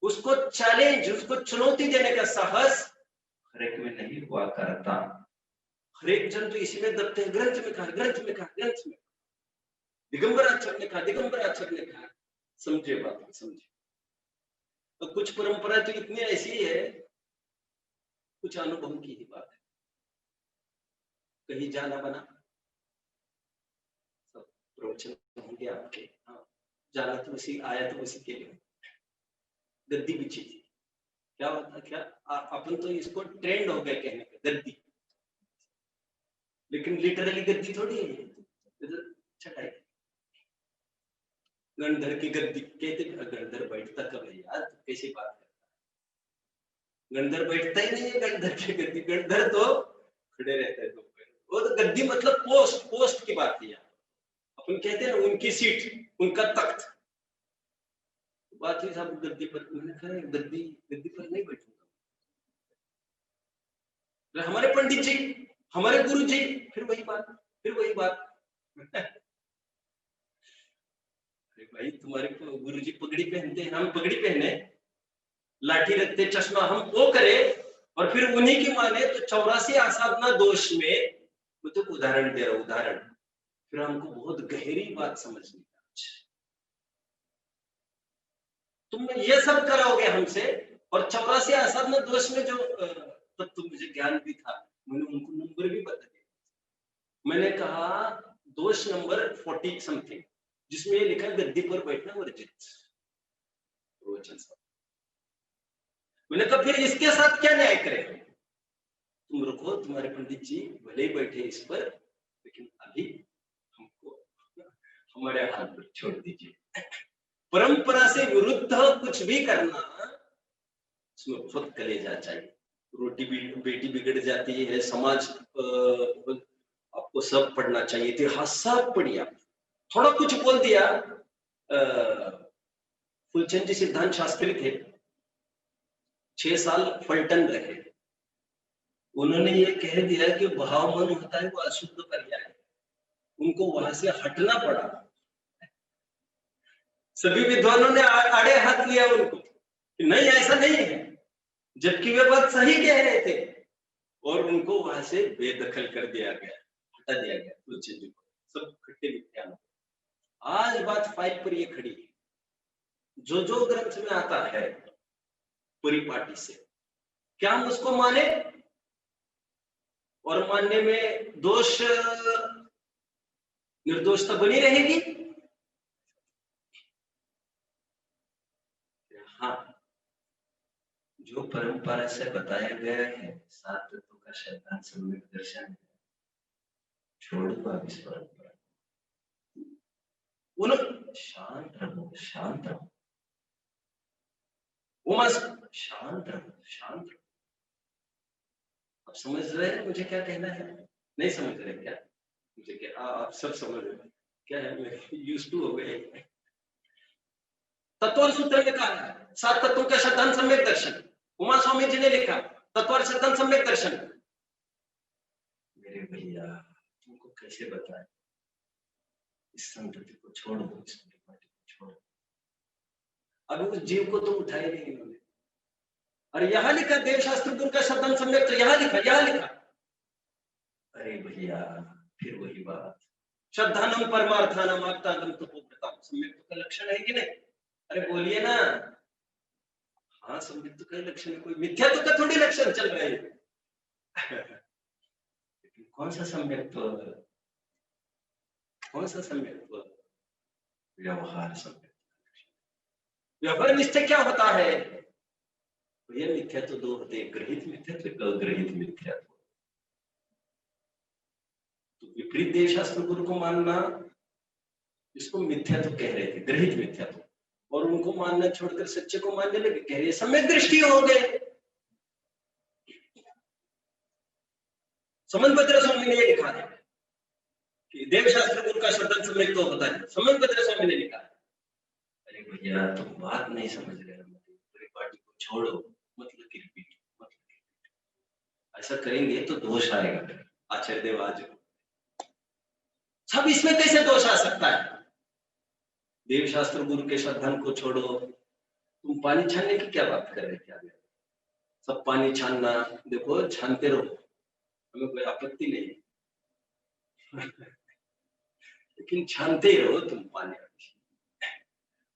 [SPEAKER 1] उसको चैलेंज, उसको चुनौती देने का साहस हर एक में नहीं हुआ करता। हर एक जन तो इसी में दबते हैं, ग्रंथ में कहा, ग्रंथ में कहा, ग्रंथ में, दिगंबर आचार्य ने कहा, दिगंबर आचार्य ने कहा। समझे बात, समझे। तो कुछ परंपरा तो इतनी ऐसी है, कुछ अनुभव की ही बात है, कहीं जाना बना, सब प्रवचन होंगे आपके, हाँ, जाना तो उसी, आया तो उसी के लिए, गद्दी बिछी थी, क्या होता, क्या अपन तो इसको ट्रेंड हो गया कहने का, गद्दी, लेकिन लिटरली गद्दी थोड़ी है, छटाई, गणधर की गद्दी कहते। गणधर बैठता कब है यार, कैसी बात करता है, गणधर बैठता ही नहीं है, गणधर की गद्दी, गणधर तो खड़े रहते हैं। वो तो गद्दी मतलब पोस्ट, पोस्ट की बात है। अपन कहते हैं ना उनकी सीट, उनका तख्त, बात ही साहब गद्दी पर। मैंने कहा गद्दी, गद्दी पर नहीं बैठूंगा। हमारे पंडित जी, हमारे गुरु जी, फिर वही बात, फिर वही बात। भाई तुम्हारे गुरु जी पगड़ी पहनते हैं, हम पगड़ी पहने, लाठी रखते, चश्मा, हम वो करें और फिर उन्हीं की माने तो 84 आसाधना दोष में, मैं तो उदाहरण दे रहा हूं, उदाहरण, फिर हमको बहुत गहरी बात समझनी। तुम ये सब कराओगे हमसे, और 84 आसाधना दोष में जो तब तो मुझे ज्ञान भी था, मैंने उनको नंबर भी बता दिया। मैंने कहा दोष नंबर 40 समथिंग, जिसमें ये लिखा गद्दी पर बैठना वर्जित, रोचन साहब। मैंने कहा फिर इसके साथ क्या न्याय करें? तुम रुको, तुम्हारे पंडित जी भले ही बैठे इस पर, लेकिन अभी हमको हमारे हाथ पर छोड़ दीजिए। परंपरा से विरुद्ध कुछ भी करना, उसमें बहुत कलेजा चाहिए। रोटी भी बेटी बिगड़ जाती है, समाज आपको सब पढ़ना चाहिए, इतिहास सब पढ़िए। आप थोड़ा कुछ बोल दिया, फुलचंद जी सिद्धांत शास्त्री थे, 6 साल फलटन रहे। उन्होंने ये कह दिया कि भाव मन होता है वो अशुद्ध पर्याय है, उनको वहां से हटना पड़ा। सभी विद्वानों ने आड़े हाथ लिया उनको कि नहीं ऐसा नहीं है, जबकि वे बात सही कह रहे थे, और उनको वहां से बेदखल कर दिया गया, हटा दिया गया फुलचंद जी को, सब खट्टे विज्ञान। आज बात 5 पर ये खड़ी है, जो ग्रंथ में आता है परिपाटी से, क्या हम उसको माने? और मानने में दोष, निर्दोषता बनी रहेगी? हाँ, जो परंपरा से बताया गया है, 7 तत्वों का शैतान सम्यक दर्शन है, छोड़ दो आप इस परंपरा। शांत रहो, शांत रहो, उमा शांत रहो, शांत रहो। आप समझ रहे हैं मुझे क्या कहना है? नहीं समझ रहे क्या मुझे? क्या आप सब समझ रहे? क्या है, यूज्ड टू हो गए। तत्व सूत्र में कहा है 7 तत्वों का शैतान सम्यक दर्शन, उमा स्वामी जी ने लिखा तत्व शैतान सम्यक दर्शन। मेरे भैया तुमको कैसे बताएं, इस संतति को छोड़ो, इस परिपाटी को छोड़ो। अभी उस जीव को तो उठाए नहीं इन्होंने। अरे यहाँ लिखा देवशास्त्र गुरु का शब्दन सम्यक, तो यहाँ लिखा। अरे भैया फिर वही बात, श्रद्धानम परमार्थानम आप्तागम तपोव्रताम, सम्यक का लक्षण है कि नहीं? अरे बोलिए ना। हाँ सम्यक का लक्षण, कोई मिथ्यात्व का थोड़ी लक्षण चल रहे हैं। कौन सा सम्यक? कौन सा सम्यक? व्यवहार सम्यक। व्यवहार निश्चय क्या होता है? यह मिथ्यात्व 2 होते हैं, गृहित मिथ्यात्व, अग्रहित मिथ्यात्व। तो विपरीत देवशास्त्र गुरु को मानना, इसको मिथ्यात्व कह रहे थे, गृहित मिथ्यात्व, और उनको मानना छोड़कर सच्चे को मानने लगे, कह रहे सम्यक दृष्टि हो गए। समन्वत्र स्वामी ने लिखा है कि देवशास्त्र गुरु का शब्द सम्यक तो होता है, समन्वत्र स्वामी ने लिखा है। अरे भैया तुम बात नहीं समझ रहे, परिपाटी को छोड़ो, मतलब रिपीट, ऐसा करेंगे तो दोष आएगा। आचार्य देव आज सब इसमें कैसे दोष आ सकता है? देवशास्त्र गुरु के श्रद्धान को छोड़ो, तुम पानी छानने की क्या बात कर रहे थे? सब पानी छानना, देखो छानते रहो, हमें कोई आपत्ति नहीं, लेकिन छानते रहो तुम पानी।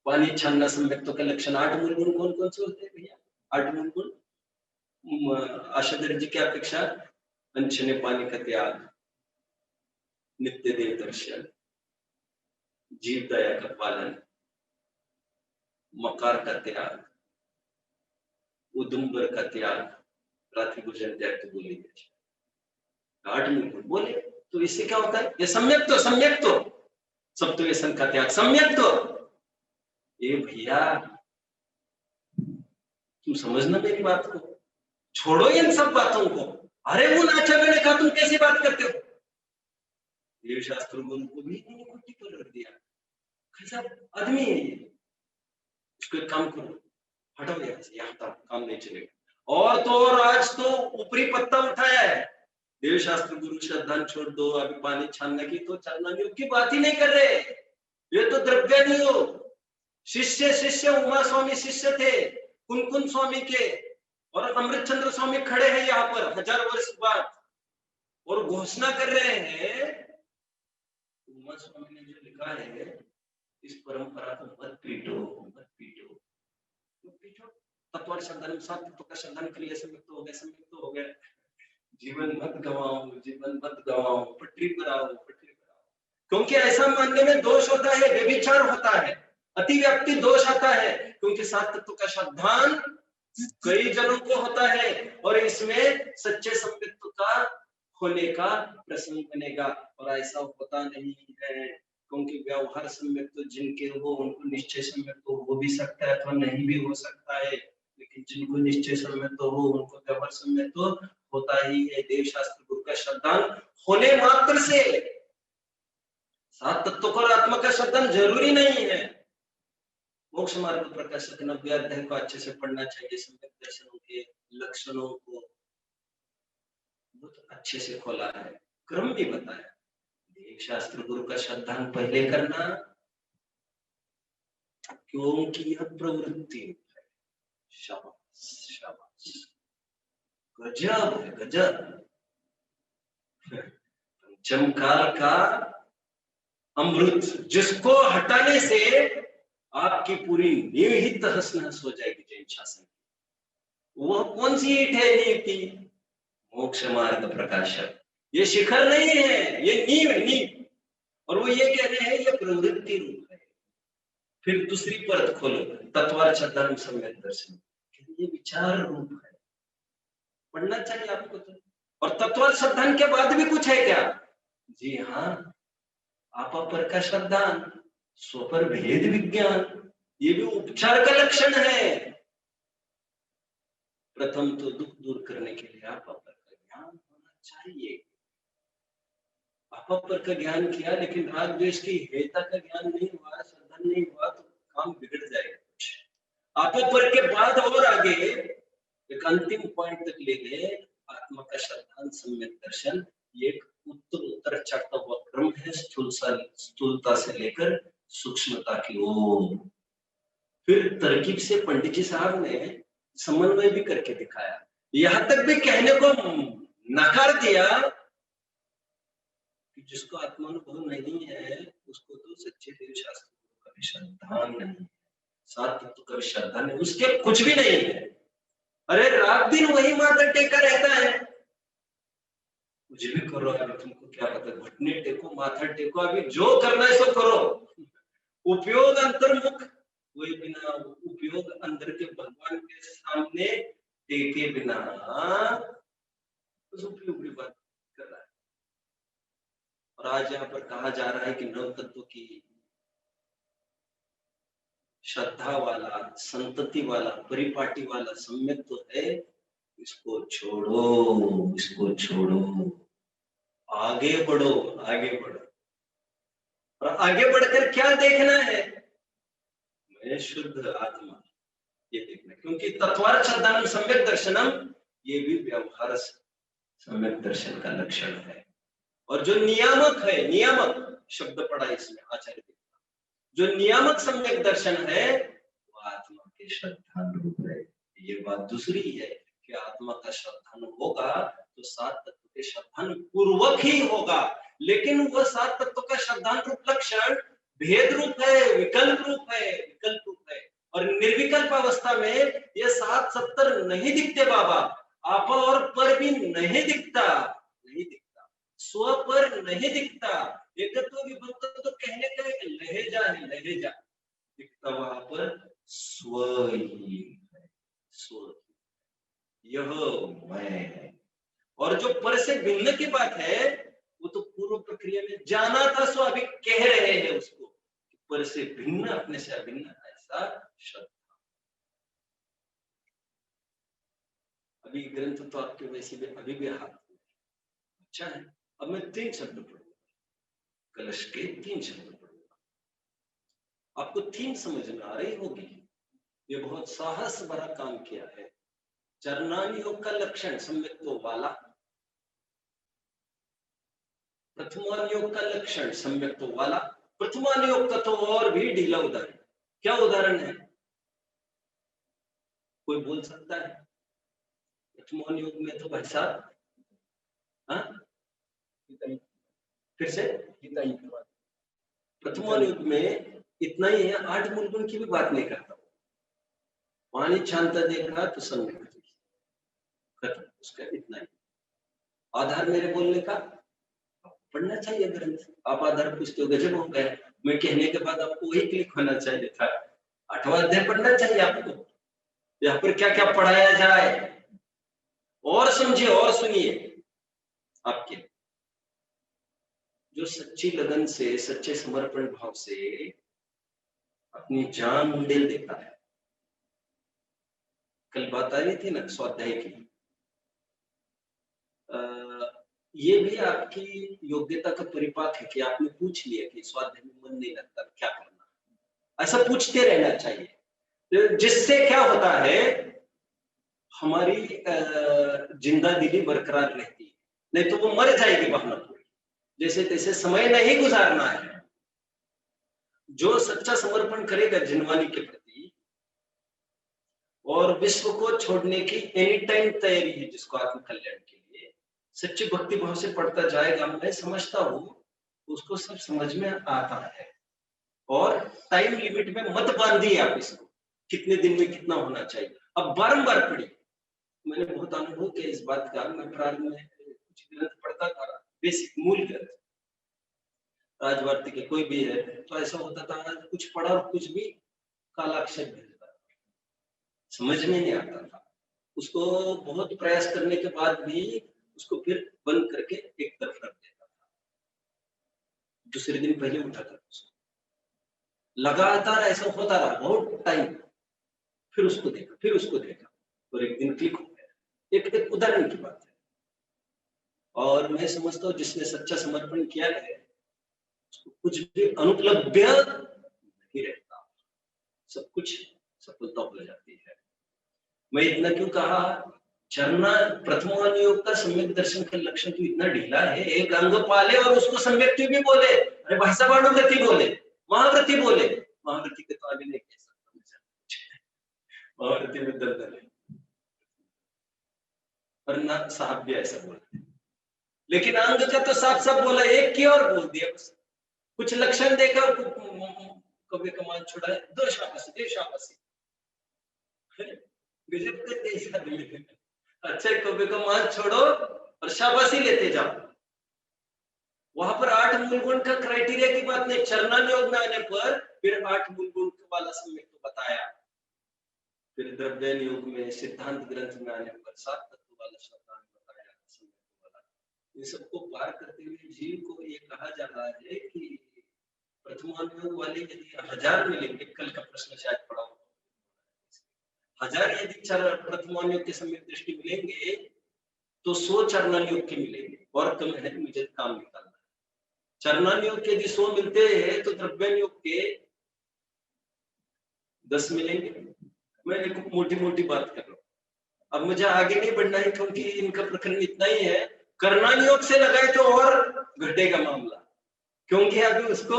[SPEAKER 1] पानी छानना सम्यक्तों का लक्षण 8 मूल गुण कौन कौन से होते हैं भैया? 8 मूल गुण आशाधर जी की अपेक्षा अनछने पानी का त्याग, नित्य देव दर्शन, जीव दया का पालन, मकार का त्याग, उदुम्बर का त्याग, रात्रि भोजन त्याग तो बोले 8 मूल गुण बोले। तो इससे क्या होता है? ये सम्यक तो सब तो व्यसन का त्याग, सम्यक तो। ये भैया तुम समझना मेरी बात को, छोड़ो इन सब बातों को। अरे वो आचार्य ने कहा, तुम कैसी बात करते हो? देवशास्त्र गुरु को भी कुट्टी पर रख दिया, कैसा आदमी है ये? उसको एक काम करो, हटाओ यहाँ से, यहाँ तक काम नहीं चलेगा। और तो और आज तो ऊपरी पत्ता उठाया है, देवशास्त्र गुरु श्रद्धान छोड़ दो, अभी पानी छानने की तो चरणानियों की बात ही नहीं कर रहे, ये तो द्रव्यानियोग। शिष्य उमा स्वामी शिष्य थे, कुन स्वामी के, और अमृतचंद्र स्वामी खड़े हैं यहाँ पर 1000 वर्ष बाद और घोषणा कर रहे हैं, उमा स्वामी ने जो लिखा है, इस परंपरा को मत पीटो, मत पीटो, मत पीटो। तत्व श्रद्धान, सात तत्व का श्रद्धान कर लिया, सम्यक्त हो गया, सम्यक्त हो गया। जीवन मत गवाओ, जीवन मत गवाओ, पटरी पर आओ, पटरी पर आओ। क्योंकि ऐसा मानने में दोष होता है, व्यभिचार होता है, अतिव्याप्ति दोष आता है, क्योंकि सात तत्व का श्रद्धान कई जनों को होता है और इसमें सच्चे सम्यक्त का होने का प्रसंग बनेगा, और ऐसा होता नहीं है, क्योंकि व्यवहार सम्यक्त जिनके हो उनको निश्चय सम्यक्त हो भी सकता है अथवा नहीं भी हो सकता है, लेकिन जिनको निश्चय सम्यक्त हो उनको व्यवहार सम्यक्त होता ही है। देव शास्त्र गुरु का श्रद्धान होने मात्र से सात तत्व और आत्मा का श्रद्धान जरूरी नहीं है। मोक्ष मार्ग प्रकाशक 90 अध्याय को अच्छे से पढ़ना चाहिए, सम्यक दर्शनों के लक्षणों को बहुत अच्छे से खोला है, क्रम भी बताया। देव शास्त्र गुरु का श्रद्धान पहले करना, क्योंकि यह प्रवृत्ति है। शाबाश शाबाश, गजब है गजब। पंचमकाल का अमृत जिसको हटाने से आपकी पूरी नींव ही तहस नहस हो जाएगी जैन शासन की। वह कौन सी ईंट है नींव की? मोक्ष मार्ग प्रकाशक। ये शिखर नहीं है, ये नींव है, नींव। और वो ये कह रहे हैं ये प्रवृत्ति रूप है। फिर दूसरी परत खोलो, तत्वार्थ धर्म सम्यक दर्शन, ये विचार रूप है, पढ़ना चाहिए आपको तो। और तत्वार्थ श्रद्धान के बाद भी कुछ है क्या? जी हाँ, आपा पर का श्रद्धान, स्व पर भेद विज्ञान, ये भी उपचार का लक्षण है। प्रथम तो दुख दूर करने के लिए आपा पर का ज्ञान होना चाहिए। आपा पर का ज्ञान किया लेकिन राग द्वेष की हेता का ज्ञान नहीं हुआ, श्रद्धान नहीं हुआ, तो काम बिगड़ जाएगा कुछ। आपा पर के बाद और आगे एक अंतिम पॉइंट तक ले गए, आत्मा का श्रद्धान सम्यक दर्शन। ये एक उत्तर उत्तर चढ़ता हुआ क्रम है, स्थूलता से लेकर सूक्ष्मता की ओर। फिर तरकीब से पंडित जी साहब ने समन्वय भी करके दिखाया, यहां तक भी कहने को नकार दिया कि जिसको आत्मानुभव नहीं है उसको तो सच्चे देव शास्त्र का भी श्रद्धान नहीं, सात तत्व का भी श्रद्धान नहीं, उसके कुछ भी नहीं है। अरे रात दिन वही माथा टेका रहता है, कुछ भी करो, अभी तुमको क्या पता, घुटने टेको, माथा टेको, अभी जो करना है सो करो। उपयोग अंतर्मुख हुए बिना, उपयोग अंदर के भगवान के सामने टेके बिना उपयोगी बात कर रहा है। और आज यहाँ पर कहा जा रहा है कि नव तत्व की श्रद्धा वाला, संतति वाला, परिपाटी वाला सम्यक तो है, इसको छोड़ो, इसको छोड़ो, आगे बढ़ो, आगे बढ़ो। और आगे बढ़कर क्या देखना है? मैं शुद्ध आत्मा, ये देखना। क्योंकि तत्वार्थ श्रद्धान सम्यक दर्शनम, ये भी व्यवहार सम्यक दर्शन का लक्षण है। और जो नियामक है, नियामक शब्द पढ़ा इसमें आचार्य, जो नियामक सम्यक दर्शन है वो आत्मा के श्रद्धान रूप है। ये बात दूसरी है कि आत्मा का श्रद्धान होगा तो सात तत्व के श्रद्धान पूर्वक ही होगा, लेकिन वह सात तत्व का श्रद्धान रूप लक्षण भेद रूप है, विकल्प रूप है, विकल्प रूप है। और निर्विकल्प अवस्था में ये 7 70 नहीं दिखते बाबा, आपा और पर भी नहीं दिखता, नहीं दिखता, स्व पर नहीं दिखता। एकत्व विभक्त तो कहने का एक लहजा है, लहजा दिखता, वहां पर स्व ही है, स्व, यह मैं। और जो पर से भिन्न की बात है वो तो पूर्व प्रक्रिया में जाना था, सो अभी कह रहे हैं उसको, पर से भिन्न, अपने से अभिन्न, ऐसा श्रद्धा। अभी ग्रंथ तो आपके वैसे भी अभी भी हाथ में अच्छा है। अब मैं 3 शब्द पढ़ूंगा, कलश के 3 शब्द पढ़ूंगा, आपको 3 समझ में आ रही होगी। ये बहुत साहस भरा काम किया है। चरणान योग का लक्षण सम्यक्त्व वाला, प्रथमान योग का लक्षण सम्यक्त्व वाला। प्रथमान योग का तो और भी ढीला उदाहरण, क्या उदाहरण है? कोई बोल सकता है? प्रथमोन युग में तो भाई साहब, हाँ फिर से प्रथमोन युग में इतना ही है, 8 मूल गुण की भी बात नहीं करता। पानी छानता देखा तो सम्यक दृष्टि, खत्म, उसका इतना ही आधार मेरे बोलने का। पढ़ना चाहिए ग्रंथ, आप आधार पूछते हो, गजब हो गया। मैं कहने के बाद आपको वही क्लिक होना चाहिए था। 8वां अध्याय पढ़ना चाहिए आपको, यहाँ पर क्या क्या पढ़ाया जाए, और समझिए और सुनिए। आपके जो सच्ची लगन से, सच्चे समर्पण भाव से अपनी जान उंडेल देता है। कल बात आ रही थी ना स्वाध्याय की, ये भी आपकी योग्यता का परिपाक है कि आपने पूछ लिया कि स्वाध्याय में मन नहीं लगता, क्या करना। ऐसा पूछते रहना चाहिए, जिससे क्या होता है, हमारी जिंदा दिली बरकरार रहती है। नहीं तो वो मर जाएगी बहाना पूरी। जैसे तैसे समय नहीं गुजारना है। जो सच्चा समर्पण करेगा जिनवानी के प्रति और विश्व को छोड़ने की एनी टाइम तैयारी है, जिसको आत्म कल्याण के लिए सच्ची भक्ति भाव से पढ़ता जाएगा, मैं समझता हूं उसको सब समझ में आता है। और टाइम लिमिट में मत बांधिए आप इसको, कितने दिन में कितना होना चाहिए। अब बारंबार पढ़िए। मैंने बहुत अनुभव किया इस बात का। मैं प्रारंभ में कुछ ग्रंथ पढ़ता था, बेसिक मूल ग्रंथ राजवार्ती के कोई भी है, तो ऐसा होता था कुछ पढ़ा और कुछ भी कालाक्षर भेजता, समझ में नहीं आता था। उसको बहुत प्रयास करने के बाद भी उसको फिर बंद करके एक तरफ रख देता था। दूसरे दिन पहले उठा था उसको, लगातार ऐसा होता रहा बहुत टाइम। फिर उसको देखा, फिर उसको देखा, और एक दिन क्लिक हो गया। एक उदाहरण की बात है। और मैं समझता हूँ जिसने सच्चा समर्पण किया है उसको कुछ भी अनुपलब्ध नहीं रहता, सब कुछ सफलता हो जाती है। मैं इतना क्यों कहा, चरना प्रथम योग का सम्यक दर्शन का लक्षण तो इतना ढीला है, एक अंग पाले और उसको सम्यक भी बोले। अरे भाई साहब, अनुगति बोले, महाव्रति बोले, महाव्रति के तो आगे नहीं कह सकता, महाव्रति में दलदल है। और ना साहब भी ऐसा बोलते, लेकिन अंग का तो साफ साफ बोला, एक की और बोल दिया बस। कुछ लक्षण देखा, कभी कमान छुड़ाए, दो शाबाशी, दे शाबाशी, गजब करते हैं। अच्छा, कभी कमान छोड़ो और शाबाशी लेते जाओ। वहां पर 8 मूल गुण का क्राइटेरिया की बात नहीं, चरणान योग में आने पर फिर 8 मूल गुण वाला सम्यक तो बताया। फिर द्रव्यान योग में, सिद्धांत ग्रंथ में आने पर 7 तत्व वाला सिद्धांत बताया, सम्यक वाला। इन सबको पार करते हुए जीव को ये कहा जा रहा है कि प्रथमानुयोग वाले यदि 1000 मिलेंगे, कल का प्रश्न शायद पढ़ा हो, 1000 यदि प्रथमानुयोग के सम्यक दृष्टि मिलेंगे तो 100 चरणानुयोग के मिलेंगे। और कम है, मुझे काम निकालना है। चरणानुयोग के यदि 100 मिलते हैं तो द्रव्यानुयोग के 10 मिलेंगे। मैं एक मोटी मोटी बात कर रहा हूँ, अब मुझे आगे नहीं बढ़ना है क्योंकि इनका प्रकरण इतना ही है। कर्णानुयोग से लगाए तो और घटेगा मामला, क्योंकि अभी उसको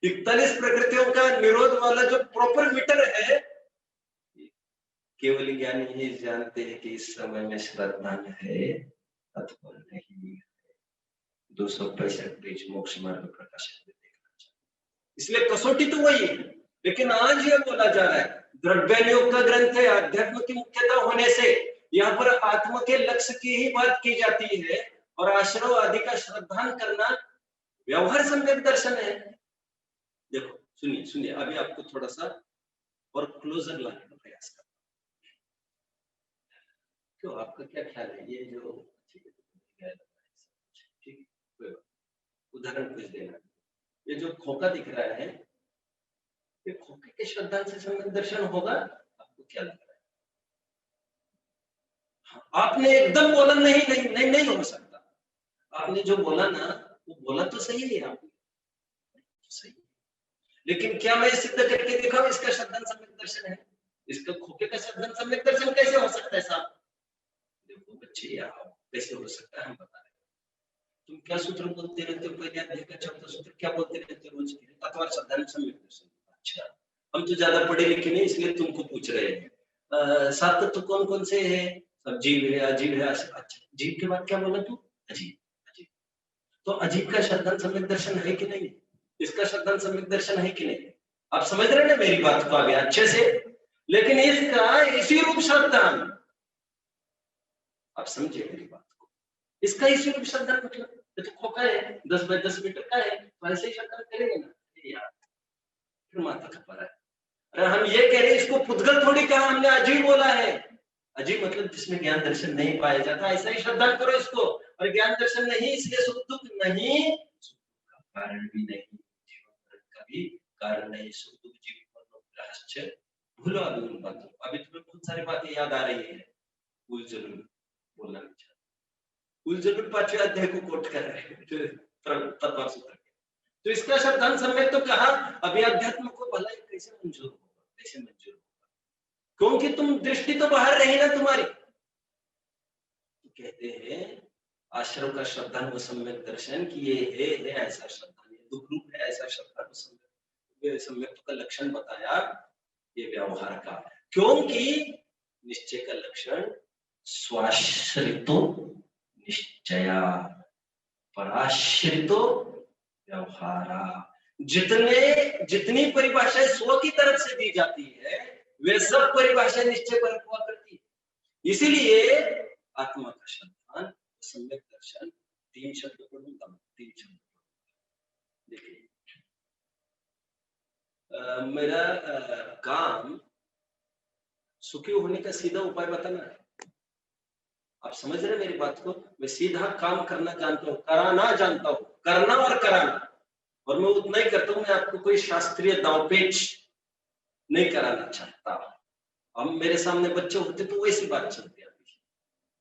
[SPEAKER 1] 41 प्रकृतियों का निरोध वाला जो प्रॉपर मीटर है, केवल ज्ञानी ही जानते हैं कि इस समय में श्रद्धा है अथवा नहीं। 265 पेज मोक्ष मार्ग प्रकाशन में देखना चाहिए। इसलिए कसौटी तो वही है, लेकिन आज ये बोला जा रहा है द्रव्यानुयोग का ग्रंथ है, अध्यात्म की मुख्यता होने से यहाँ पर आत्मा के लक्ष्य की ही बात की जाती है, और आश्रव आदि का श्रद्धान करना व्यवहार सम्यक दर्शन है। देखो सुनिए सुनिए, अभी आपको थोड़ा सा और क्लोजर लाने का प्रयास करता हूं। क्यों, आपका क्या ख्याल है, ये जो ठीक, उदाहरण कुछ देना, ये जो खोखा दिख रहा है, ये खोखे के श्रद्धा से सम्यक दर्शन होगा? आपको क्या लग रहा है? आपने एकदम बोला नहीं नहीं नहीं नहीं हो सकता। आपने जो बोला ना, वो बोला तो सही है आपने, सही, लेकिन क्या मैं सिद्ध करके दिखाऊं इसका श्रद्धा सम्यक दर्शन है? इसका खोखे का श्रद्धा सम्यक दर्शन कैसे हो सकता है साहब? देखो बच्चे, यार कैसे हो सकता है हम बता रहे हैं। तुम क्या सूत्र बोलते रहते हो, पहले अध्याय का 14 सूत्र क्या बोलते रहते हो रोज के? तत्व श्रद्धा सम्यक दर्शन। अच्छा, हम तो ज्यादा पढ़े लिखे नहीं, इसलिए तुमको पूछ रहे हैं। सात तत्व कौन कौन से हैं? सब जीव है, अजीव है। अच्छा, जीव के बाद क्या बोला तू? अजीब। अजीब तो अजीब का श्रद्धांत सम्यक दर्शन है कि नहीं? इसका श्रद्धांत सम्यक दर्शन है कि नहीं? आप समझ रहे हैं ना मेरी बात को आगे अच्छे से? लेकिन इसका इसी रूप श्रद्धांत, आप समझे मेरी बात को? इसका इसी रूप श्रद्धांत मतलब ये तो खोखा है, 10 बाय 10 मीटर का है, तो ऐसे ही श्रद्धांत करेंगे ना यार, फिर माथा खपा है। अरे हम ये कह रहे हैं, इसको पुद्गल थोड़ी कहा हमने, अजीब बोला है। अजीब मतलब जिसमें ज्ञान दर्शन नहीं पाया जाता, ऐसा ही श्रद्धा करो इसको। और ज्ञान दर्शन नहीं, इसलिए सुख दुख नहीं, सुख का कारण भी नहीं, जीवन का भी कारण नहीं। सुख दुख जीवन रहस्य भूलो अभी उन बातों। अभी तुम्हें बहुत सारी बातें याद आ रही है, भूल जरूर बोलना नहीं चाहता, भूल जरूर 5वें अध्याय को कोट कर रहे हैं तत्व सूत्र। तो इसका शब्दांत सम्यक तो कहा, अभी अध्यात्म को भला कैसे मंजूर होगा, कैसे मंजूर होगा? क्योंकि तुम दृष्टि तो बाहर रही ना तुम्हारी। तो कहते हैं आश्रम का श्रद्धान व सम्यक दर्शन कि ये है ऐसा श्रद्धान, ये दुख रूप है ऐसा श्रद्धान व सम्यक का लक्षण बताया, ये व्यवहार का। क्योंकि निश्चय का लक्षण स्वाश्रितो निश्चया पराश्रितो व्यवहारा। जितनी परिभाषाएं स्व की तरफ से दी जाती है, वे सब परिभाषाएं निश्चय पर हुआ करती है। इसीलिए आत्मा का श्रद्धान सम्यक दर्शन, 3 शब्द पढ़ूंगा, 3 शब्द देखिए। मेरा काम सुखी होने का सीधा उपाय बताना है। आप समझ रहे मेरी बात को? मैं सीधा काम करना जानता हूँ, कराना जानता हूँ, करना और कराना, और मैं उतना ही करता हूँ। मैं आपको कोई शास्त्रीय दांवपेच नहीं कराना चाहता। हम मेरे सामने बच्चे होते तो वैसी बात चलती है।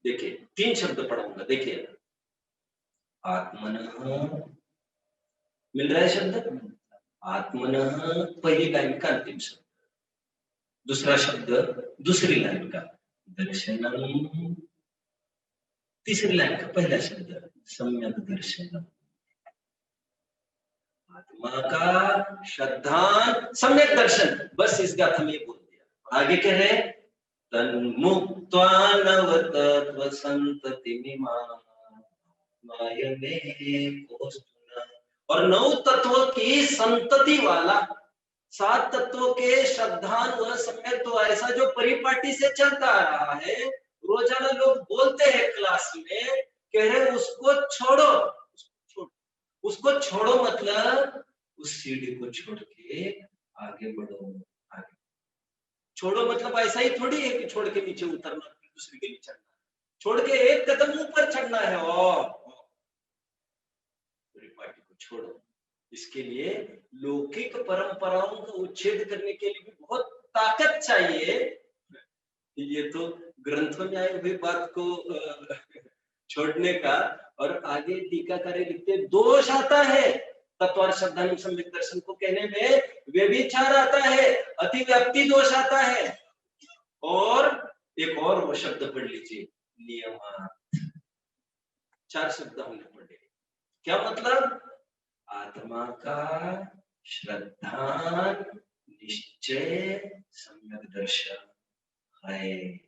[SPEAKER 1] देखिए 3 शब्द पढ़ाऊंगा, देखिए। आत्मनः, मिल रहा है शब्द? आत्मनः पहली लाइन का अंतिम शब्द, दूसरा शब्द दूसरी लाइन का दर्शनम, तीसरी लाइन का पहला शब्द सम्यक दर्शनम। आत्मा का श्रद्धान सम्यक दर्शन, बस इस गाथा में बोल दिया। आगे क्या है? तन्मुक्त्वा नवतत्व संततिमिमां मायमे कोस्तुना। और 9 तत्वों की संतति वाला, 7 तत्वों के श्रद्धान व सम्यक तो ऐसा जो परिपाटी से चलता आ रहा है, रोजाना लोग बोलते हैं क्लास में, कह रहे उसको छोड़ो, उसको छोड़ो मतलब उस सीढ़ी को छोड़ के आगे बढ़ो। आगे छोड़ो मतलब ऐसा ही थोड़ी है कि छोड़ के नीचे उतरना, दूसरी के नीचे चढ़ना। छोड़ के एक कदम ऊपर चढ़ना है। और परिपाटी को छोड़ो। इसके लिए लौकिक परंपराओं का उच्छेद करने के लिए भी बहुत ताकत चाहिए। ये तो ग्रंथों में आई हुई बात को छोड़ने का। और आगे टीकाकार लिखते दोष आता है तत्व श्रद्धान सम्यक दर्शन को कहने में, व्यभिचार आता है, अतिव्याप्ति दोष आता है, और एक और वो शब्द पढ़ लीजिए, नियमात। 4 शब्द हमने पढ़े। क्या मतलब? आत्मा का श्रद्धान निश्चय सम्यक दर्शन है।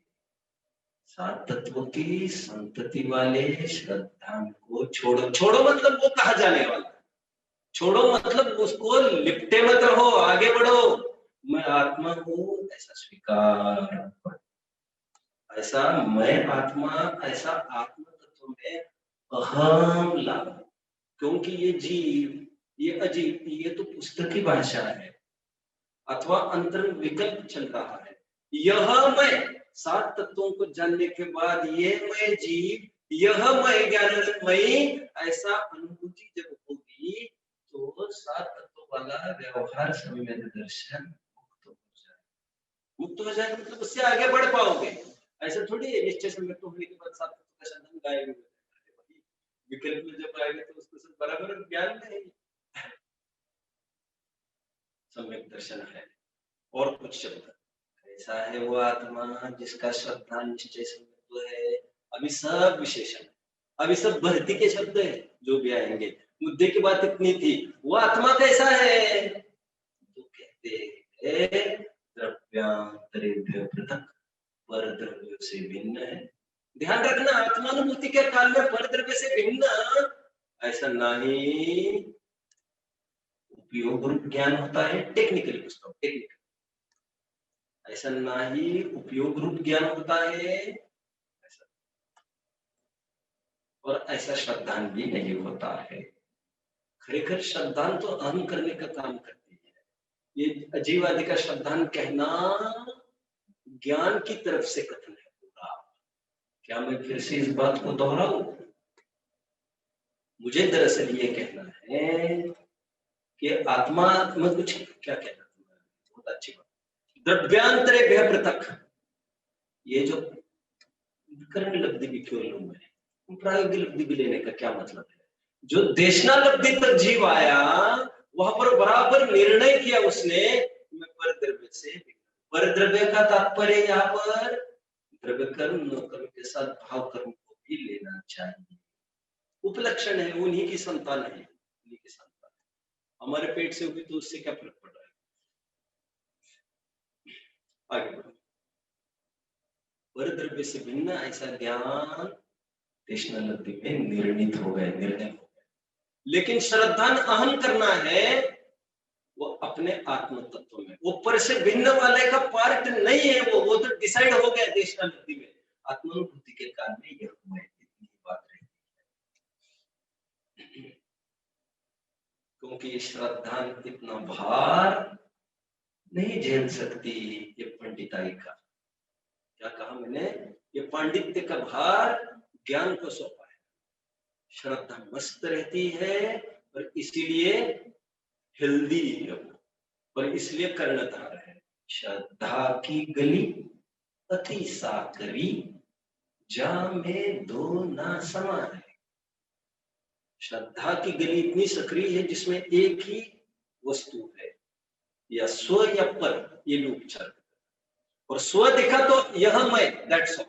[SPEAKER 1] 7 तत्वों की संतति वाले श्रद्धान को छोड़ो। छोड़ो मतलब वो कहा जाने वाला, छोड़ो मतलब उसको लिपटे मत रहो, आगे बढ़ो। मैं आत्मा हूँ ऐसा स्वीकार, ऐसा मैं आत्मा, ऐसा आत्म तत्व में अहम लाभ। क्योंकि ये जीव, ये अजीब, ये तो पुस्तक की भाषा है अथवा अंतर विकल्प चल रहा है। यह मैं 7 तत्वों को जानने के बाद ये मैं जीव, यह मैं ज्ञानमयी, ऐसा अनुभूति जब होगी तो 7 तत्वों वाला व्यवहार सम्यक दर्शन मुक्त हो जाए। मुक्त हो जाए मतलब उससे आगे बढ़ पाओगे। ऐसा थोड़ी है निश्चय सम्यक होने के बाद 7 तत्व का संबंध गायब हो जाएगा। विकल्प में जब आएगा तो उसको सब बराबर ज्ञान नहीं। सम्यक दर्शन है। और कुछ शब्द ऐसा है वो आत्मा जिसका श्रद्धा निश्चय सम्यक है। अभी सब विशेषण, अभी सब भर्ती के शब्द है जो भी आएंगे। मुद्दे की बात इतनी थी, वो आत्मा कैसा है तो कहते है द्रव्यांतरेभ्यः पृथक, पर द्रव्य से भिन्न है। ध्यान रखना, आत्मानुभूति के काल में पर द्रव्य से भिन्न ऐसा नहीं, उपयोग रूप ज्ञान होता है। टेक्निकली पूछता हूँ, टेक्निकल ऐसा नहीं उपयोग रूप ज्ञान होता है ऐसा, और ऐसा श्रद्धान भी नहीं होता है। खरेखर श्रद्धान तो अहम करने का काम करती है। ये अजीवादि का श्रद्धान कहना ज्ञान की तरफ से कथन है पूरा। क्या मैं फिर से इस बात को दोहराऊं? मुझे दरअसल ये कहना है कि आत्मा में कुछ क्या कहना, बहुत अच्छी बात, द्रव्यांतरेभ्यः पृथक। ये जो करण लब्धि भी क्यों लूं मैं, प्रायोगिक लब्धि भी लेने का क्या मतलब है? जो देशना लब्धि तक जीव आया वहां पर बराबर निर्णय किया उसने, मैं पर द्रव्य से, पर द्रव्य का तात्पर्य यहाँ पर द्रव्य कर्म न कर्म के साथ भाव कर्म को भी लेना चाहिए। उपलक्षण है, उन्हीं की संतान है, उन्हीं की संतान है। हमारे पेट से होगी तो उससे क्या फर्क पड़ रहा है? आगे बढ़ो। पर द्रव्य से भिन्न ऐसा ज्ञान देशना लब्धि में निर्णित हो गए, निर्णय हो गए। लेकिन श्रद्धान अहम करना है वो अपने आत्म तत्व में, वो पर से भिन्न वाले का पार्ट नहीं है, वो तो डिसाइड हो गया देशना लब्धि में। आत्मानुभूति के काल में यह हुआ है, इतनी बात रही। क्योंकि श्रद्धान इतना भार नहीं झेल सकती ये पंडिताई का। क्या कहा मैंने? ये पांडित्य का भार ज्ञान को सौंपा है। श्रद्धा मस्त रहती है और इसीलिए हेल्दी है वो, और इसलिए कर्णधार है। श्रद्धा की गली अति साकरी, जा में दो ना समा है। श्रद्धा की गली इतनी सक्रिय है जिसमें एक ही वस्तु है, या स्व या पर, ये लोग चल, और स्व दिखा तो यह मैं, दैट्स ऑल।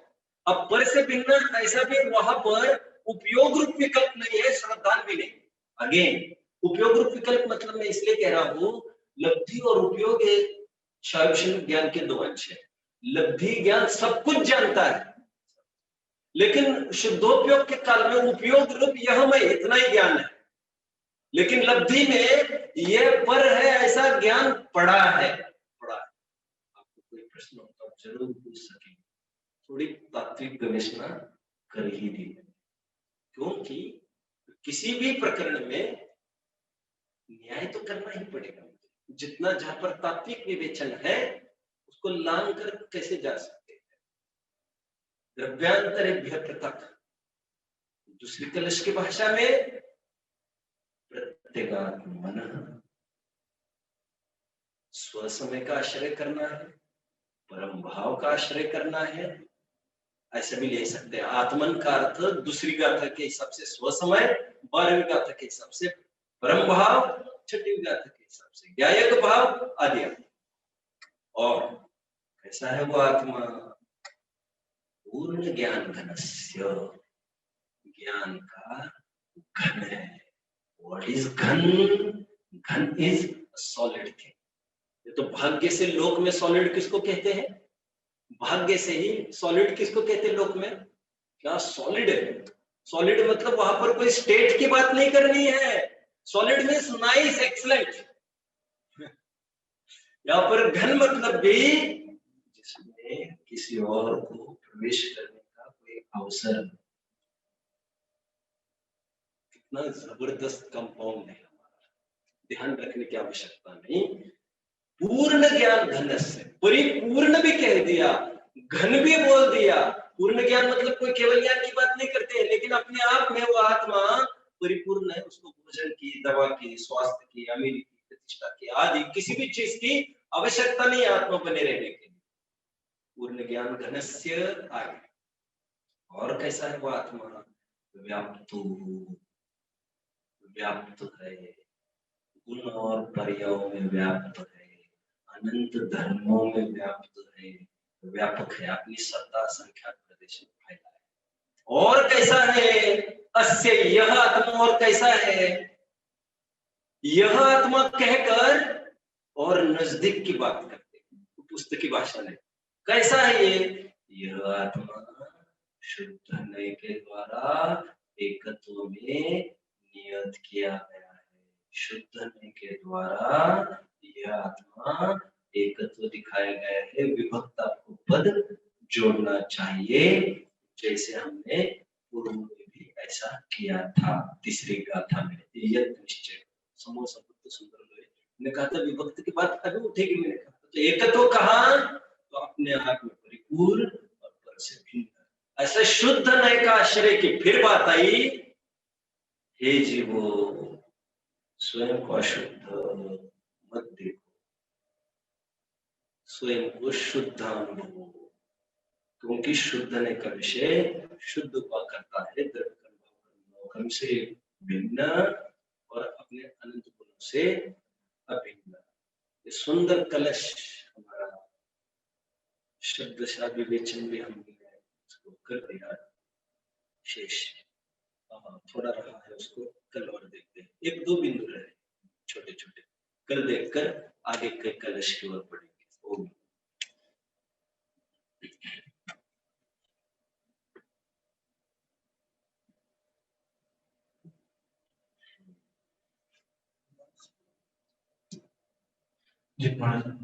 [SPEAKER 1] अब पर से भिन्न ऐसा भी वहां पर उपयोग रूप विकल्प नहीं है, श्रद्धान भी नहीं। अगेन उपयोग रूप विकल्प मतलब मैं इसलिए कह रहा हूं, लब्धि और उपयोग शैव ज्ञान के दो अंश है। लब्धि ज्ञान सब कुछ जानता है, लेकिन शुद्धोपयोग के काल में उपयोग रूप यह मैं इतना ही ज्ञान है। लेकिन लब्धि में यह पर है ऐसा ज्ञान पड़ा है, पड़ा है। आपको कोई प्रश्न होता है जरूर पूछ सकेंगे, थोड़ी तात्विक गवेषणा कर ही दी, क्योंकि किसी भी प्रकरण में न्याय तो करना ही पड़ेगा। जितना जहां पर तात्विक विवेचन है उसको लांग कर कैसे जा सकते हैं। द्रव्यांतरेभ्यः पृथक, दूसरी कलश की भाषा में प्रत्यगात्मनः, स्व समय का आश्रय करना है, परम भाव का आश्रय करना है, ऐसा भी ले सकते हैं। आत्मन का अर्थ दूसरी गाथा के हिसाब से स्व समय, 12वीं गाथा के हिसाब से परम भाव, 6वीं गाथा के हिसाब से ज्ञायक भाव आदि। और कैसा है वो आत्मा? पूर्ण ज्ञान घनस्य, ज्ञान का घन है। व्हाट इज घन? घन इज सॉलिड थिंग। ये तो भाग्य से लोक में सॉलिड किसको कहते हैं? भाग्य से ही सॉलिड किसको कहते हैं लोक में? क्या सॉलिड है? सॉलिड मतलब वहां पर कोई स्टेट की बात नहीं करनी है। Solid means nice, excellent. यहाँ पर घन मतलब भी जिसमें किसी और को प्रवेश करने का कोई अवसर। कितना जबरदस्त कंपाउंड है हमारा, ध्यान रखने की आवश्यकता नहीं। पूर्ण ज्ञान घन से, परिपूर्ण भी कह दिया, घन भी बोल दिया। पूर्ण ज्ञान मतलब कोई केवल ज्ञान की बात नहीं करते हैं, लेकिन अपने आप में वो आत्मा परिपूर्ण है। उसको भोजन की, दवा की, स्वास्थ्य की, अमीरी की, प्रतिष्ठा की आदि किसी भी चीज की आवश्यकता नहीं आत्मा बने रहने के लिए। पूर्ण ज्ञान घनस्य आगे। और कैसा है वो आत्मा? व्याप्त, व्याप्त है, गुण और पर्यायों में व्याप्त है, अनंत धर्मों में व्याप्त है, व्यापक है, अपनी सत्ता संख्या प्रदेश में फैला है। और कैसा है? अस्य, यह आत्मा और कैसा है? यह आत्मा कहकर और नजदीक की बात करते हैं, पुस्तकी भाषा में कैसा है ये? यह आत्मा शुद्ध होने के द्वारा एकत्व में नियत किया गया है। शुद्ध होने के द्वारा यह आत्मा एकत्व दिखाया गया है। विभक्ता को पद जोड़ना चाहिए, जैसे हमने पूर्व में भी ऐसा किया था। तीसरी गाथा में यत निश्चय समूह शब्द सुंदर लोहे ने कहा था विभक्त की बात अभी उठेगी। मैंने कहा तो एकत्व कहा तो अपने आप में परिपूर्ण और पर से भिन्न। ऐसा शुद्ध नय का आश्रय की फिर बात आई, हे जीवो स्वयं को अशुद्ध मत देखो, स्वयं को शुद्ध अनुभव, क्योंकि शुद्ध ने का विषय शुद्ध हुआ करता है कर्म से भिन्न और अपने अनंत गुणों से अभिन्न। ये सुंदर कलश हमारा शब्दशः विवेचन भी हमने उसको कर दिया शेष। थोड़ा रहा है उसको कल और देखते हैं। एक दो बिंदु रहे छोटे छोटे, कल देखकर आगे के कलश की ओर बढ़ेंगे। ओम।
[SPEAKER 2] जी महाराज।